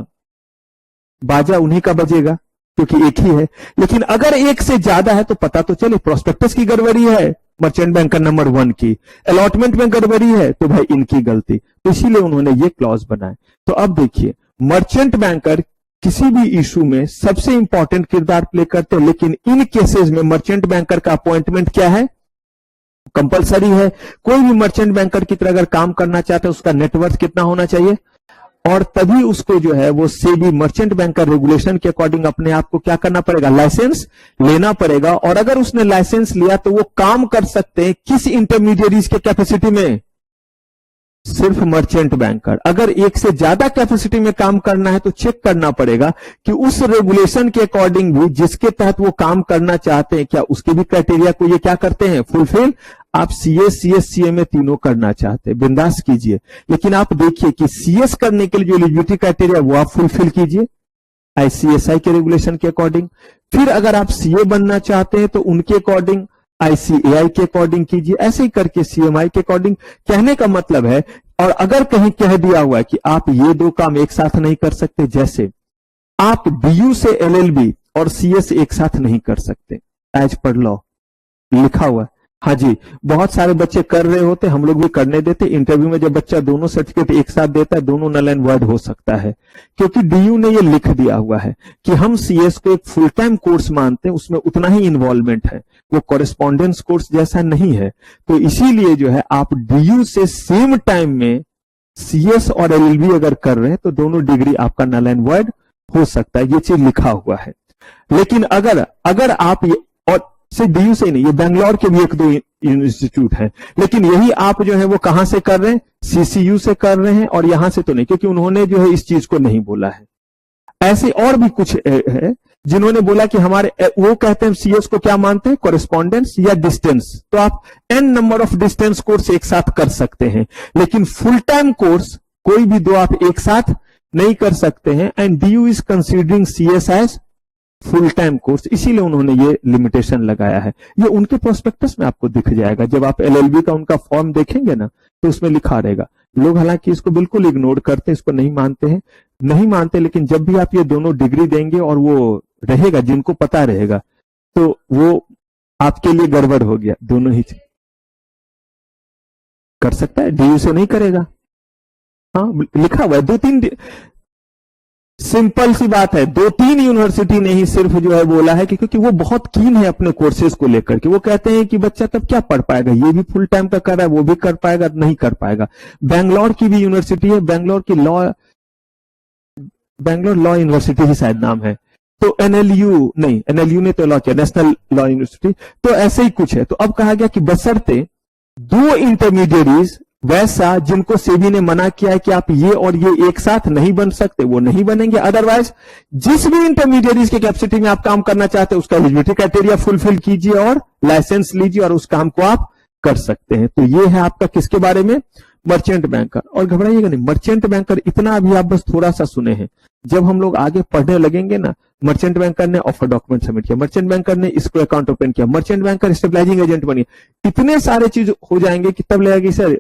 बाजा उन्हीं का बजेगा, क्योंकि एक ही है। लेकिन अगर एक से ज्यादा है तो पता तो चले, प्रोस्पेक्टस की गड़बड़ी है मर्चेंट बैंकर नंबर 1 की, अलॉटमेंट में गड़बड़ी है तो भाई इनकी गलती, तो इसीलिए उन्होंने ये क्लॉज बनाए। तो अब देखिए, मर्चेंट बैंकर किसी भी इशू में सबसे इंपॉर्टेंट किरदार प्ले करते हैं, लेकिन इन केसेस में मर्चेंट बैंकर का अपॉइंटमेंट क्या है, कंपलसरी है। कोई भी मर्चेंट बैंकर की तरह अगर काम करना चाहते हैं, उसका नेटवर्थ कितना होना चाहिए, और तभी उसको जो है वो सेबी मर्चेंट बैंकर रेगुलेशन के अकॉर्डिंग अपने आप को क्या करना पड़ेगा, लाइसेंस लेना पड़ेगा। और अगर उसने लाइसेंस लिया तो वो काम कर सकते हैं किस इंटरमीडिएरीज के कैपेसिटी में, सिर्फ मर्चेंट बैंकर। अगर एक से ज्यादा कैपेसिटी में काम करना है तो चेक करना पड़ेगा कि उस रेगुलेशन के अकॉर्डिंग भी जिसके तहत वो काम करना चाहते हैं, क्या उसके भी क्राइटेरिया को ये क्या करते हैं, फुलफिल। आप सीएस, सीएस, सीएमए तीनों करना चाहते हैं, बिंदास कीजिए, लेकिन आप देखिए कि सीएस करने के लिए जो एलिजिबिलिटी क्राइटेरिया वो आप फुलफिल कीजिए आईसीएसआई के रेगुलेशन के अकॉर्डिंग। फिर अगर आप सीए बनना चाहते हैं तो उनके अकॉर्डिंग, आईसीएआई के अकॉर्डिंग कीजिए, ऐसे ही करके सीएमआई के अकॉर्डिंग। कहने का मतलब है, और अगर कहीं कह दिया हुआ है कि आप ये दो काम एक साथ नहीं कर सकते, जैसे आप डीयू से एलएलबी और सीएस एक साथ नहीं कर सकते, एज पर लॉ लिखा हुआ है। हाँ जी, बहुत सारे बच्चे कर रहे होते, हम लोग भी करने देते। इंटरव्यू में जब बच्चा दोनों सर्टिफिकेट एक साथ देता है, दोनों नल एंड वर्ड हो सकता है, क्योंकि डीयू ने ये लिख दिया हुआ है कि हम सीएस को एक फुल टाइम कोर्स मानते हैं, उसमें उतना ही इन्वॉल्वमेंट है, वो कॉरेस्पॉन्डेंस कोर्स जैसा नहीं है। तो इसीलिए जो है आप डीयू से सेम टाइम में सीएस और एलएलबी अगर कर रहे हैं तो दोनों डिग्री आपका नल एंड वर्ड हो सकता है, ये चीज लिखा हुआ है। लेकिन अगर आप ये, और सिर्फ डीयू से नहीं, ये बेंगलोर के भी एक दो इंस्टीट्यूट है, लेकिन यही आप जो है वो कहां से कर रहे हैं, सीसीयू से कर रहे हैं, और यहां से तो नहीं, क्योंकि उन्होंने जो है इस चीज को नहीं बोला है। ऐसे और भी कुछ है जिन्होंने बोला कि हमारे, वो कहते हैं सीएस को क्या मानते हैं, कॉरेस्पॉन्डेंस या डिस्टेंस, तो आप n number of distance course एक साथ कर सकते हैं, लेकिन फुल टाइम कोर्स कोई भी दो आप एक साथ नहीं कर सकते हैं। And DU is considering CS as full time course, इसीलिए उन्होंने ये लिमिटेशन लगाया है। ये उनके प्रोस्पेक्टस में आपको दिख जाएगा, जब आप एलएलबी का उनका फॉर्म देखेंगे ना तो उसमें लिखा रहेगा। लोग हालांकि इसको बिल्कुल इग्नोर करते हैं, इसको नहीं मानते हैं, नहीं मानते, लेकिन जब भी आप ये दोनों डिग्री देंगे और वो रहेगा, जिनको पता रहेगा, तो वो आपके लिए गड़बड़ हो गया, दोनों ही कर सकता है, डीयू से नहीं करेगा। हाँ लिखा हुआ है, 2-3 सिंपल सी बात है, 2-3 यूनिवर्सिटी ने ही सिर्फ जो है बोला है कि क्योंकि वो बहुत कीन है अपने कोर्सेज को लेकर के, वो कहते हैं कि बच्चा तब क्या पढ़ पाएगा, ये भी फुल टाइम का कर रहा है, वो भी कर पाएगा, नहीं कर पाएगा। बैंगलोर की भी यूनिवर्सिटी है, बैंगलोर की बैंगलोर लॉ यूनिवर्सिटी ही शायद नाम है, तो एनएलयू नहीं, एनएलयू ने तो लॉ किया, नेशनल लॉ यूनिवर्सिटी, तो ऐसे ही कुछ है। तो अब कहा गया कि बशर्ते 2 इंटरमीडिएरीज वैसा जिनको सेबी ने मना किया है कि आप ये और ये एक साथ नहीं बन सकते, वो नहीं बनेंगे। अदरवाइज जिस भी इंटरमीडिएरीज के कैपेसिटी में आप काम करना चाहते हैं उसका एलिजिबिलिटी क्राइटेरिया फुलफिल कीजिए और लाइसेंस लीजिए और उस काम को आप कर सकते हैं। तो ये है आपका किसके बारे में, मर्चेंट बैंकर। और घबराइएगा नहीं, मर्चेंट बैंकर इतना अभी आप बस थोड़ा सा सुने हैं, जब हम लोग आगे पढ़ने लगेंगे ना, मर्चेंट बैंकर ने ऑफर डॉक्यूमेंट सबमिट किया, मर्चेंट बैंकर ने इसको अकाउंट ओपन किया, मर्चेंट बैंकर स्टेबलाइजिंग एजेंट बनी, इतने सारे चीज हो जाएंगे कि तब लगेगा सर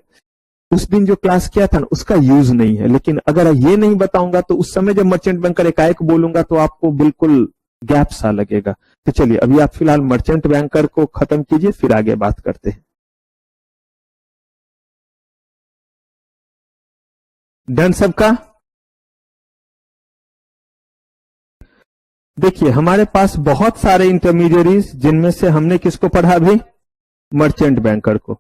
उस दिन जो क्लास किया था ना उसका यूज नहीं है। लेकिन अगर ये नहीं बताऊंगा तो उस समय जब मर्चेंट बैंकर एकाएक बोलूंगा तो आपको बिल्कुल गैप सा लगेगा। तो चलिए अभी आप फिलहाल मर्चेंट बैंकर को खत्म कीजिए, फिर आगे बात करते हैं। डन सबका? देखिए हमारे पास बहुत सारे इंटरमीडिएरीज, जिनमें से हमने किसको पढ़ा अभी, मर्चेंट बैंकर को।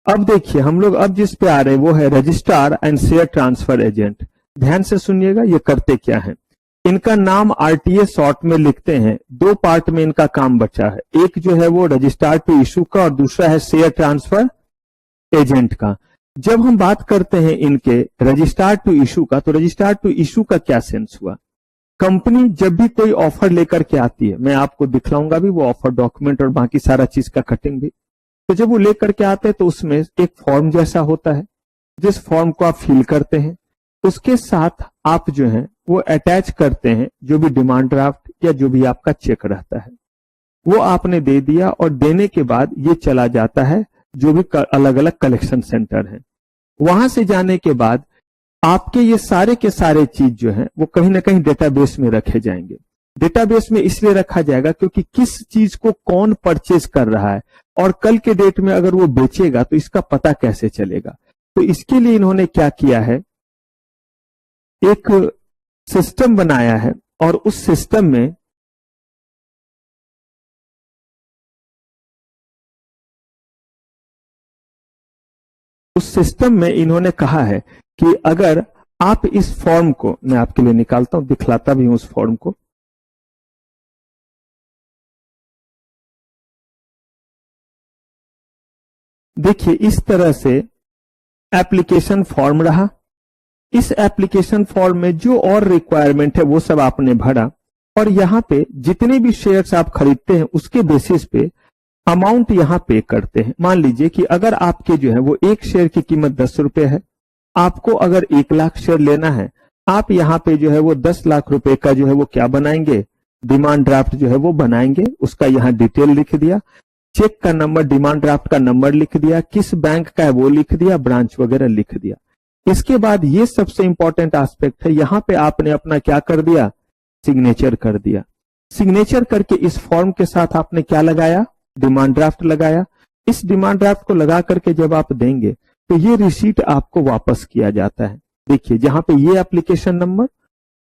अब देखिए हम लोग अब जिस पे आ रहे हैं वो है registrar and share transfer agent. ध्यान से सुनिएगा ये करते क्या है। इनका नाम आरटीए शॉर्ट में लिखते हैं। 2 पार्ट में इनका काम बचा है, एक जो है वो रजिस्ट्रार टू इशू का और दूसरा है शेयर ट्रांसफर एजेंट का। जब हम बात करते हैं इनके रजिस्ट्रार टू इशू का, तो रजिस्ट्रार टू इशू का क्या सेंस हुआ, कंपनी जब भी कोई ऑफर लेकर के आती है, मैं आपको दिखलाऊंगा भी वो ऑफर डॉक्यूमेंट और बाकी सारा चीज का कटिंग भी, तो जब वो लेकर के आते हैं तो उसमें एक फॉर्म जैसा होता है, जिस फॉर्म को आप फिल करते हैं उसके साथ आप जो है वो अटैच करते हैं जो भी डिमांड ड्राफ्ट या जो भी आपका चेक रहता है। वो आपने दे दिया और देने के बाद ये चला जाता है जो भी अलग अलग कलेक्शन सेंटर है। वहां से जाने के बाद आपके ये सारे के सारे चीज जो है वो कहीं ना कहीं डेटाबेस में रखे जाएंगे। डेटाबेस में इसलिए रखा जाएगा क्योंकि किस चीज को कौन परचेज कर रहा है और कल के डेट में अगर वो बेचेगा तो इसका पता कैसे चलेगा। तो इसके लिए इन्होंने क्या किया है, एक सिस्टम बनाया है और उस सिस्टम में इन्होंने कहा है कि अगर आप इस फॉर्म को, मैं आपके लिए निकालता हूं, दिखलाता भी हूं उस फॉर्म को। देखिए इस तरह से एप्लीकेशन फॉर्म रहा। इस एप्लीकेशन फॉर्म में जो और रिक्वायरमेंट है वो सब आपने भरा और यहां पे जितने भी शेयर्स आप खरीदते हैं उसके बेसिस पे अमाउंट यहां पे करते हैं। मान लीजिए कि अगर आपके जो है वो एक शेयर की कीमत 10 रुपए है, आपको अगर 1 लाख शेयर लेना है, आप यहां पे जो है वो 10 लाख रुपए का जो है वो क्या बनाएंगे, डिमांड ड्राफ्ट जो है वो बनाएंगे। उसका यहां डिटेल लिख दिया, चेक का नंबर, डिमांड ड्राफ्ट का नंबर लिख दिया, किस बैंक का है वो लिख दिया, ब्रांच वगैरह लिख दिया। इसके बाद ये सबसे इंपॉर्टेंट एस्पेक्ट है, यहां पे आपने अपना क्या कर दिया, सिग्नेचर कर दिया। सिग्नेचर करके इस फॉर्म के साथ आपने क्या लगाया, डिमांड ड्राफ्ट लगाया। इस डिमांड ड्राफ्ट को लगा करके जब आप देंगे तो ये रिसीट आपको वापस किया जाता है। देखिए जहां पे ये एप्लीकेशन नंबर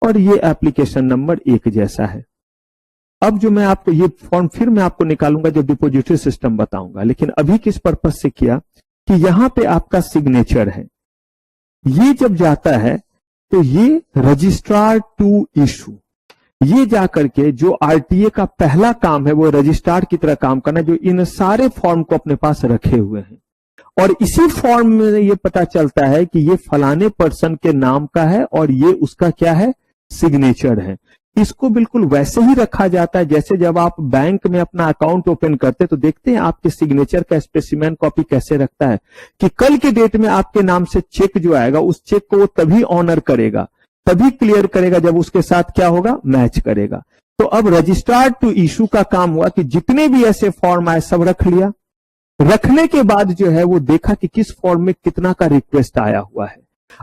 और ये एप्लीकेशन नंबर एक जैसा है। अब जो मैं आपको ये फॉर्म फिर मैं आपको निकालूंगा जब डिपोजिटरी सिस्टम बताऊंगा, लेकिन अभी किस पर्पज से किया कि यहां पे आपका सिग्नेचर है। ये जब जाता है तो ये रजिस्ट्रार टू इशू, ये जाकर के जो आरटीए का पहला काम है वो रजिस्ट्रार की तरह काम करना, जो इन सारे फॉर्म को अपने पास रखे हुए हैं। और इसी फॉर्म में ये पता चलता है कि ये फलाने पर्सन के नाम का है और ये उसका क्या है, सिग्नेचर है। इसको बिल्कुल वैसे ही रखा जाता है जैसे जब आप बैंक में अपना अकाउंट ओपन करते हैं तो देखते हैं आपके सिग्नेचर का स्पेसिमेन कॉपी कैसे रखता है कि कल के डेट में आपके नाम से चेक जो आएगा उस चेक को वो तभी ऑनर करेगा, तभी क्लियर करेगा जब उसके साथ क्या होगा, मैच करेगा। तो अब रजिस्ट्रार टू इशू का काम हुआ कि जितने भी ऐसे फॉर्म आए सब रख लिया। रखने के बाद जो है वो देखा कि किस फॉर्म में कितना का रिक्वेस्ट आया हुआ है।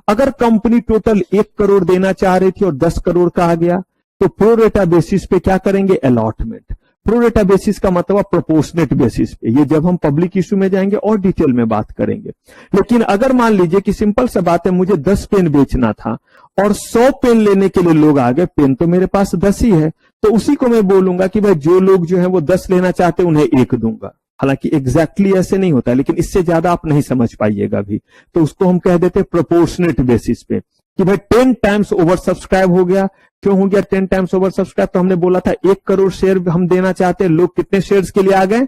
अगर कंपनी टोटल 1 करोड़ देना चाह रही थी और 10 करोड़ का आ गया तो प्रोरेटा बेसिस पे क्या करेंगे, अलॉटमेंट। प्रोरेटा बेसिस का मतलब प्रोपोर्शनेट बेसिस पे, ये जब हम पब्लिक इशू में जाएंगे और डिटेल में बात करेंगे। लेकिन अगर मान लीजिए कि सिंपल सा बात है, मुझे 10 पेन बेचना था और 100 पेन लेने के लिए लोग आ गए, पेन तो मेरे पास 10 ही है, तो उसी को मैं बोलूंगा कि भाई जो लोग जो है वो 10 लेना चाहते हैं उन्हें 1 दूंगा। हालांकि एग्जैक्टली ऐसे नहीं होता, लेकिन इससे ज्यादा आप नहीं समझ पाइएगा भी, तो उसको हम कह देते हैं प्रोपोर्शनेट बेसिस पे कि भाई 10 टाइम्स ओवर सब्सक्राइब हो गया। क्यों हो गया 10 टाइम्स ओवर सब्सक्राइब, तो हमने बोला था 1 करोड़ शेयर हम देना चाहते हैं, लोग कितने शेयर्स के लिए आ गए,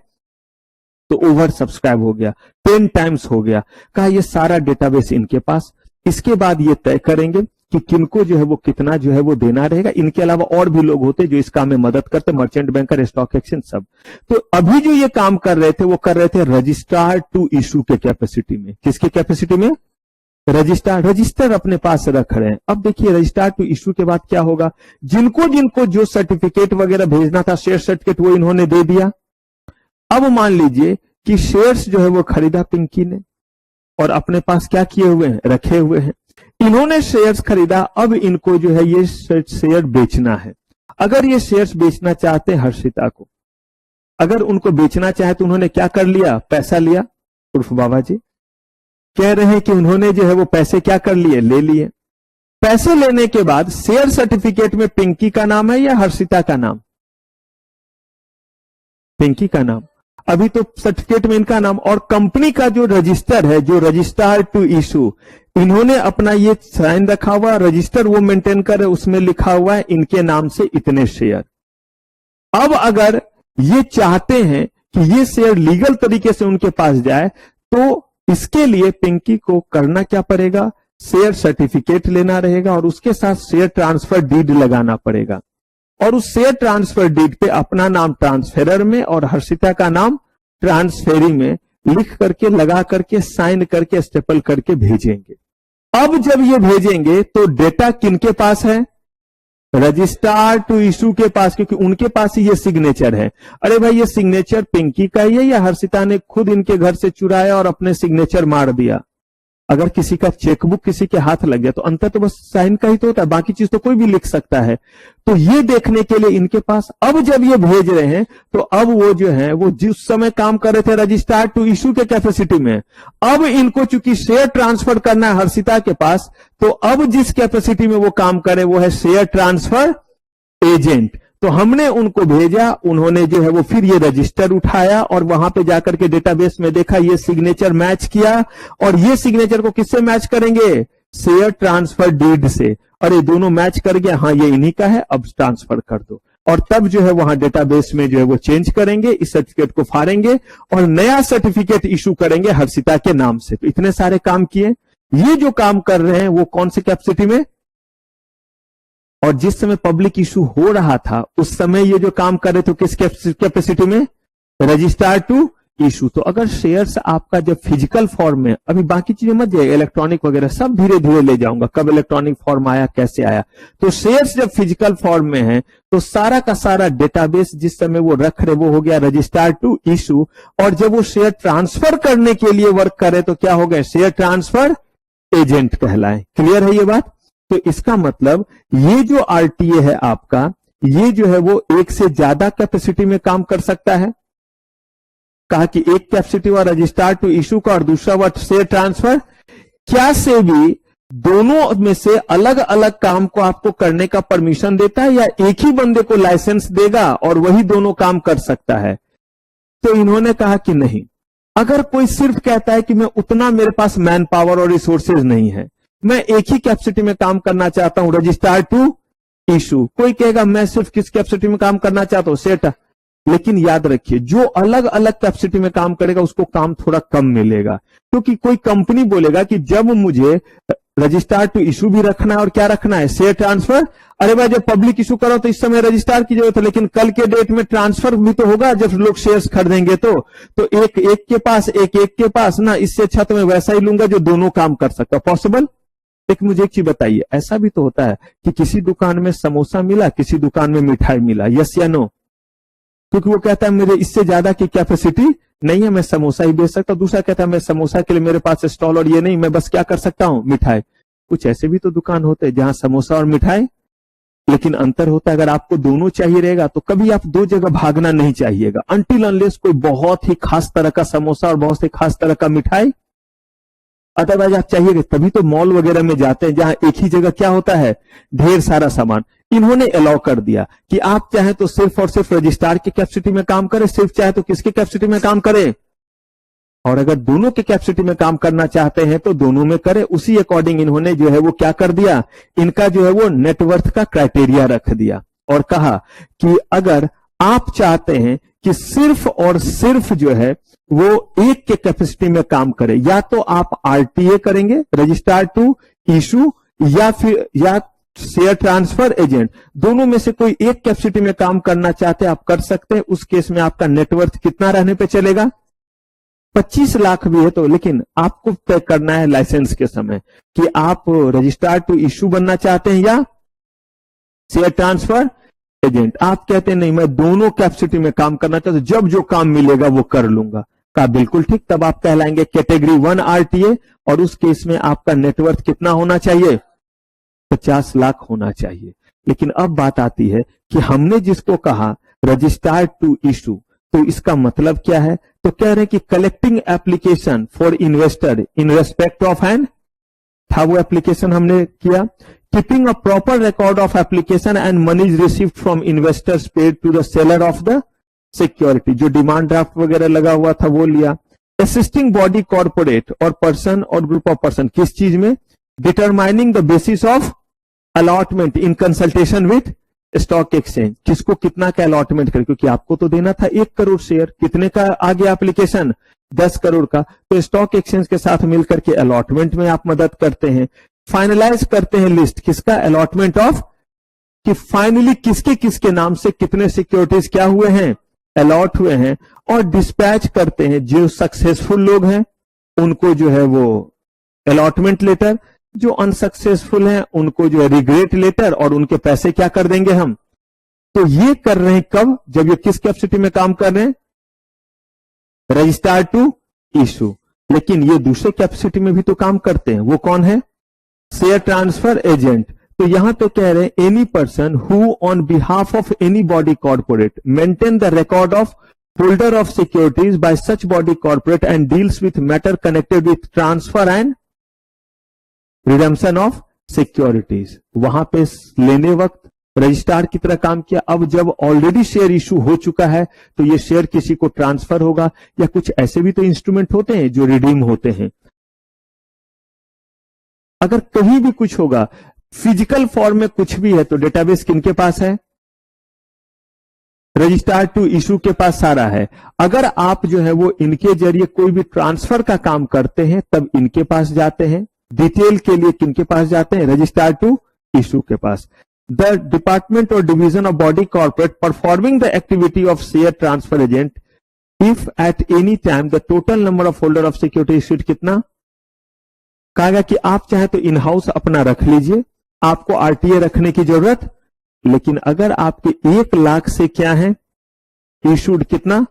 तो ओवर सब्सक्राइब हो गया, 10 टाइम्स हो गया। कहा ये सारा डेटाबेस इनके पास। इसके बाद ये तय करेंगे कि किनको जो है वो कितना जो है वो देना रहेगा। इनके अलावा और भी लोग होते जो इस काम में मदद करते, मर्चेंट बैंकर, स्टॉक एक्सचेंज सब। तो अभी जो ये काम कर रहे थे वो कर रहे थे रजिस्ट्रार टू इशू के कैपेसिटी में। किसके कैपेसिटी में, रजिस्टर अपने पास रख रहे हैं। अब देखिए रजिस्ट्रार टू इशू के बाद क्या होगा, जिनको जिनको जो सर्टिफिकेट वगैरह भेजना था, शेयर सर्टिफिकेट, वो इन्होंने दे दिया। अब मान लीजिए कि शेयर्स जो है वो खरीदा पिंकी ने और अपने पास क्या किए हुए हैं, रखे हुए हैं। इन्होंने शेयर्स खरीदा, अब इनको जो है ये शेयर बेचना है। अगर ये शेयर्स बेचना चाहते हैं हर्षिता को, अगर उनको बेचना चाहे तो उन्होंने क्या कर लिया, पैसा लिया। उर्फ बाबा जी कह रहे हैं कि उन्होंने जो है वो पैसे क्या कर लिए, ले लिए। पैसे लेने के बाद शेयर सर्टिफिकेट में पिंकी का नाम है या हर्षिता का नाम, पिंकी का नाम। अभी तो सर्टिफिकेट में इनका नाम, और कंपनी का जो रजिस्टर है, जो रजिस्ट्रार टू इशू, इन्होंने अपना ये साइन रखा हुआ, रजिस्टर वो मेंटेन कर, उसमें लिखा हुआ है इनके नाम से इतने शेयर। अब अगर ये चाहते हैं कि ये शेयर लीगल तरीके से उनके पास जाए तो इसके लिए पिंकी को करना क्या पड़ेगा, शेयर सर्टिफिकेट लेना रहेगा और उसके साथ शेयर ट्रांसफर डीड लगाना पड़ेगा। और उस शेयर ट्रांसफर डीड पे अपना नाम ट्रांसफेरर में और हर्षिता का नाम ट्रांसफेरी में लिख करके, लगा करके, साइन करके, स्टेपल करके भेजेंगे। अब जब ये भेजेंगे तो डेटा किनके पास है, रजिस्ट्रार टू इशू के पास, क्योंकि उनके पास ही ये सिग्नेचर है। अरे भाई ये सिग्नेचर पिंकी का ही है या हर्षिता ने खुद इनके घर से चुराया और अपने सिग्नेचर मार दिया? अगर किसी का चेकबुक किसी के हाथ लग गया तो अंतर तो बस साइन का ही तो होता है, बाकी चीज तो कोई भी लिख सकता है। तो ये देखने के लिए इनके पास अब जब ये भेज रहे हैं तो अब वो जो है वो जिस समय काम कर रहे थे रजिस्ट्रार टू इशू के कैपेसिटी में, अब इनको चूंकि शेयर ट्रांसफर करना है हर्षिता के पास, तो अब जिस कैपेसिटी में वो काम करे वो है शेयर ट्रांसफर एजेंट। तो हमने उनको भेजा, उन्होंने जो है वो फिर ये रजिस्टर उठाया और वहां पे जाकर के डेटाबेस में देखा, ये सिग्नेचर मैच किया और ये सिग्नेचर को किससे मैच करेंगे? शेयर ट्रांसफर डीड से। और ये दोनों मैच कर गया, हाँ ये इन्हीं का है, अब ट्रांसफर कर दो। और तब जो है वहां डेटाबेस में जो है वो चेंज करेंगे, इस सर्टिफिकेट को फाड़ेंगे और नया सर्टिफिकेट इशू करेंगे हर्षिता के नाम से। तो इतने सारे काम किए। ये जो काम कर रहे हैं वो कौन सी कैपेसिटी में? और जिस समय पब्लिक इशू हो रहा था उस समय ये जो काम कर रहे थे किस कैपेसिटी में? Registrar to issue. तो अगर शेयर्स आपका जब फिजिकल फॉर्म में, अभी बाकी चीजें मत जाए, इलेक्ट्रॉनिक वगैरह सब धीरे धीरे ले जाऊंगा, कब इलेक्ट्रॉनिक फॉर्म आया कैसे आया। तो शेयर्स जब फिजिकल फॉर्म में है तो सारा का सारा डेटाबेस जिस समय वो रख रहे वो हो गया रजिस्ट्रार टू इशू। और जब वो शेयर ट्रांसफर करने के लिए वर्क करे तो क्या हो गए? शेयर ट्रांसफर एजेंट कहलाए। क्लियर है ये बात? तो इसका मतलब ये जो आरटीए है आपका, ये जो है वो एक से ज्यादा कैपेसिटी में काम कर सकता है। कहा कि एक कैपेसिटी हुआ रजिस्ट्रार टू इशू का और दूसरा हुआ शेयर ट्रांसफर। क्या से भी दोनों में से अलग अलग काम को आपको करने का परमिशन देता है या एक ही बंदे को लाइसेंस देगा और वही दोनों काम कर सकता है? तो इन्होंने कहा कि नहीं, अगर कोई सिर्फ कहता है कि मैं उतना मेरे पास मैन पावर और रिसोर्सेज नहीं है, मैं एक ही कैपेसिटी में काम करना चाहता हूं रजिस्ट्रार टू इशू। कोई कहेगा मैं सिर्फ किस कैपेसिटी में काम करना चाहता हूं? सेट। लेकिन याद रखिए जो अलग अलग कैपेसिटी में काम करेगा उसको काम थोड़ा कम मिलेगा, क्योंकि कोई कंपनी बोलेगा कि जब मुझे रजिस्ट्रार टू इशू भी रखना है और क्या रखना है? Share transfer. अरे भाई जब पब्लिक इशू करो तो इस समय रजिस्ट्रार की जरूरत है, लेकिन कल के डेट में ट्रांसफर भी तो होगा जब लोग शेयर्स खरीदेंगे। तो एक एक के पास एक के पास ना, इससे अच्छा तो मैं वैसा ही लूंगा जो दोनों काम कर सकता। पॉसिबल? एक मुझे एक चीज बताइए, ऐसा भी तो होता है कि किसी दुकान में समोसा मिला, किसी दुकान में मिठाई मिला, यस या नो? क्योंकि वो कहता है मेरे इससे ज्यादा की कैपेसिटी नहीं है, मैं समोसा ही बेच सकता हूं। दूसरा कहता है मैं समोसा के लिए मेरे पास स्टॉल और ये नहीं, मैं बस क्या कर सकता हूं? मिठाई। कुछ ऐसे भी तो दुकान होते हैं जहां समोसा और मिठाई, लेकिन अंतर होता है अगर आपको दोनों चाहिए रहेगा तो कभी आप दो जगह भागना नहीं चाहिएगा, अनटिल अनलेस कोई बहुत ही खास तरह का समोसा और बहुत ही खास तरह का मिठाई अदरवाइज आप चाहिएगा। तभी तो मॉल वगैरह में जाते हैं जहां एक ही जगह क्या होता है? ढेर सारा सामान। इन्होंने अलाउ कर दिया कि आप चाहे तो सिर्फ और सिर्फ रजिस्ट्रार की कैपेसिटी में काम करें, सिर्फ चाहे तो किसकी कैपेसिटी में काम करें, और अगर दोनों की कैपेसिटी में काम करना चाहते हैं तो दोनों में करें। उसी अकॉर्डिंग इन्होंने जो है वो क्या कर दिया, इनका जो है वो नेटवर्थ का क्राइटेरिया रख दिया और कहा कि अगर आप चाहते हैं कि सिर्फ और सिर्फ जो है वो एक के कैपेसिटी में काम करे, या तो आप आरटीए करेंगे रजिस्ट्रार टू इशू या शेयर ट्रांसफर एजेंट, दोनों में से कोई एक कैपेसिटी में काम करना चाहते हैं आप कर सकते हैं। उस केस में आपका नेटवर्थ कितना रहने पे चलेगा? 25 लाख भी है तो, लेकिन आपको तय करना है लाइसेंस के समय कि आप रजिस्ट्रार टू इशू बनना चाहते हैं या शेयर ट्रांसफर एजेंट। आप कहते हैं नहीं मैं दोनों कैपेसिटी में काम करना चाहता हूं, जब जो काम मिलेगा वो कर लूंगा। का बिल्कुल ठीक, तब आप कहलाएंगे कैटेगरी 1 आरटीए और उस केस में आपका नेटवर्थ कितना होना चाहिए? 50 लाख होना चाहिए। लेकिन अब बात आती है कि हमने जिसको कहा रजिस्ट्रार टू इशू, तो इसका मतलब क्या है? तो कह रहे हैं कि collecting application for investor in respect of an, था वो एप्लीकेशन हमने किया, keeping a proper record of application and monies received from investors paid to the seller of the security, जो डिमांड ड्राफ्ट वगैरह लगा हुआ था वो लिया। असिस्टिंग बॉडी कॉर्पोरेट और पर्सन और ग्रुप ऑफ पर्सन, किस चीज में? Determining the basis of allotment in consultation with stock exchange, किसको कितना का अलॉटमेंट करे, क्योंकि आपको तो देना था 1 करोड़ शेयर, कितने का आ गया एप्लीकेशन? 10 करोड़ का। तो स्टॉक एक्सचेंज के साथ मिलकर के अलॉटमेंट में आप मदद करते हैं। फाइनलाइज करते हैं लिस्ट, किसका? अलॉटमेंट ऑफ, कि फाइनली किसके किसके नाम से कितने सिक्योरिटीज क्या हुए हैं? अलॉट हुए हैं। और डिस्पैच करते हैं, जो सक्सेसफुल लोग हैं उनको जो है वो अलॉटमेंट लेटर, जो अनसक्सेसफुल हैं उनको जो है रिग्रेट लेटर और उनके पैसे क्या कर देंगे हम। तो ये कर रहे हैं कब, जब ये किस कैपेसिटी में काम कर रहे हैं, रजिस्ट्रार टू इशू। लेकिन ये दूसरे कैपेसिटी में भी तो काम करते हैं, वो कौन है, शेयर ट्रांसफर एजेंट। तो यहां पे कह रहे हैं any person who on behalf of any body corporate maintain the record of holder of securities by such body corporate and deals with matter connected with transfer and redemption of securities. वहां पे लेने वक्त registrar की तरह काम किया। अब जब ऑलरेडी शेयर इशू हो चुका है तो ये शेयर किसी को ट्रांसफर होगा, या कुछ ऐसे भी तो इंस्ट्रूमेंट होते हैं जो रिडीम होते हैं। अगर कहीं भी कुछ होगा, फिजिकल फॉर्म में कुछ भी है, तो डेटाबेस किनके पास है, रजिस्ट्रार टू इशू के पास सारा है। अगर आप जो है वो इनके जरिए कोई भी ट्रांसफर का काम करते हैं तब इनके पास जाते हैं। डिटेल के लिए किनके पास जाते हैं, रजिस्ट्रार टू इशू के पास। द डिपार्टमेंट और division of body corporate performing the activity of share transfer agent if at any time the total number of holder of security issued कितना, कहा गया कि आप चाहे तो इन हाउस अपना रख लीजिए, आपको आरटीए रखने की जरूरत, लेकिन अगर आपके 1 लाख से क्या है इशूड, कितना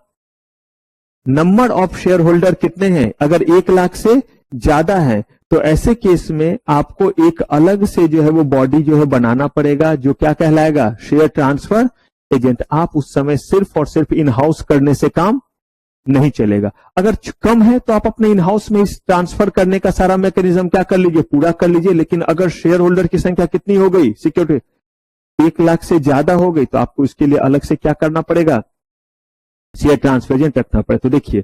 नंबर ऑफ शेयर होल्डर कितने हैं, अगर 1 लाख से ज्यादा है तो ऐसे केस में आपको एक अलग से जो है वो बॉडी जो है बनाना पड़ेगा, जो क्या कहलाएगा, शेयर ट्रांसफर एजेंट। आप उस समय सिर्फ और सिर्फ इन हाउस करने से काम नहीं चलेगा। अगर कम है तो आप अपने इन हाउस में इस ट्रांसफर करने का सारा मैकेनिज्म क्या कर लीजिए, पूरा कर लीजिए। लेकिन अगर शेयर होल्डर की संख्या कितनी हो गई, सिक्योरिटी 1 लाख से ज्यादा हो गई, तो आपको इसके लिए अलग से क्या करना पड़ेगा, शेयर ट्रांसफर एजेंट रखना पड़े। तो देखिए,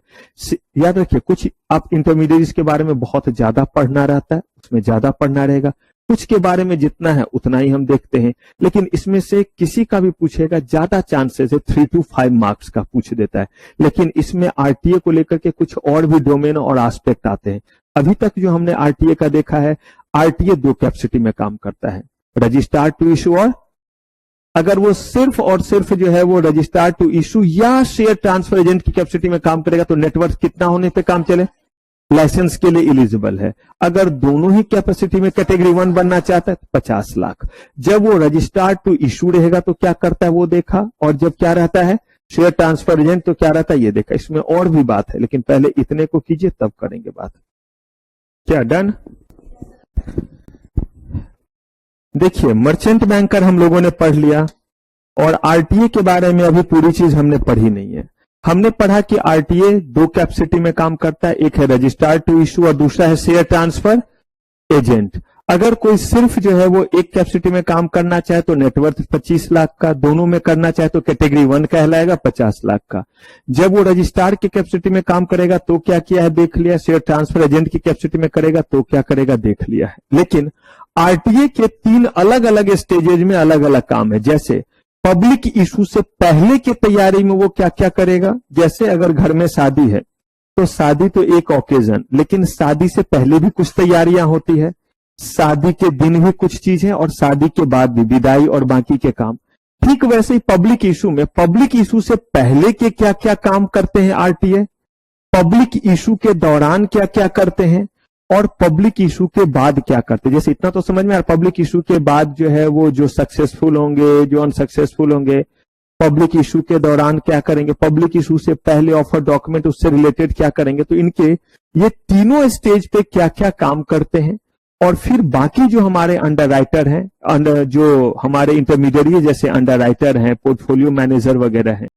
याद रखिए, कुछ आप इंटरमीडिएट्स के बारे में बहुत ज्यादा पढ़ना रहता है, उसमें ज्यादा पढ़ना रहेगा। कुछ के बारे में जितना है उतना ही हम देखते हैं, लेकिन इसमें से किसी का भी पूछेगा, ज्यादा चांसेस है 3 to 5 मार्क्स का पूछ देता है। लेकिन इसमें आरटीए को लेकर के कुछ और भी डोमेन और एस्पेक्ट आते हैं। अभी तक जो हमने आरटीए का देखा है, आरटीए 2 कैपेसिटी में काम करता है, रजिस्ट्रार टू इशू, और अगर वो सिर्फ और सिर्फ जो है वो रजिस्ट्रार टू इशू या शेयर ट्रांसफर एजेंट की कैपेसिटी में काम करेगा तो नेटवर्क कितना होने पे काम चले, लाइसेंस के लिए एलिजिबल है। अगर दोनों ही कैपेसिटी में कैटेगरी 1 बनना चाहता है तो 50 लाख। जब वो रजिस्ट्रार टू इशू रहेगा तो क्या करता है वो देखा, और जब क्या रहता है शेयर ट्रांसफर एजेंट तो क्या रहता है ये देखा। इसमें और भी बात है, लेकिन पहले इतने को कीजिए तब करेंगे बात। क्या डन? देखिए, मर्चेंट बैंकर हम लोगों ने पढ़ लिया, और आरटीए के बारे में अभी पूरी चीज हमने पढ़ी नहीं है। हमने पढ़ा कि आरटीए 2 कैपेसिटी में काम करता है, एक है रजिस्ट्रार टू इशू और दूसरा है शेयर ट्रांसफर एजेंट। अगर कोई सिर्फ जो है वो एक कैपेसिटी में काम करना चाहे तो नेटवर्थ 25 लाख का, दोनों में करना चाहे तो कैटेगरी 1 कहलाएगा 50 लाख का। जब वो रजिस्ट्रार की कैपेसिटी में काम करेगा तो क्या किया है देख लिया, शेयर ट्रांसफर एजेंट की कैपेसिटी में करेगा तो क्या करेगा देख लिया है। लेकिन आरटीए के 3 अलग अलग स्टेजेज में अलग अलग काम है। जैसे पब्लिक इशू से पहले की तैयारी में वो क्या क्या करेगा, जैसे अगर घर में शादी है तो शादी तो एक ओकेजन, लेकिन शादी से पहले भी कुछ तैयारियां होती है, शादी के दिन भी कुछ चीज है, और शादी के बाद भी विदाई और बाकी के काम। ठीक वैसे ही पब्लिक इशू में, पब्लिक इशू से पहले के क्या क्या काम करते हैं आरटीए, पब्लिक इशू के दौरान क्या क्या करते हैं, और पब्लिक इशू के बाद क्या करते हैं। जैसे इतना तो समझ में आ रहा, पब्लिक इशू के बाद जो है वो जो सक्सेसफुल होंगे, जो अनसक्सेसफुल होंगे, पब्लिक इशू के दौरान क्या करेंगे, पब्लिक इशू से पहले ऑफर डॉक्यूमेंट उससे रिलेटेड क्या करेंगे। तो इनके ये तीनों स्टेज पे क्या क्या काम करते हैं, और फिर बाकी जो हमारे अंडर राइटर हैं, जो हमारे इंटरमीडिएट जैसे अंडर राइटर हैं, पोर्टफोलियो मैनेजर वगैरह हैं,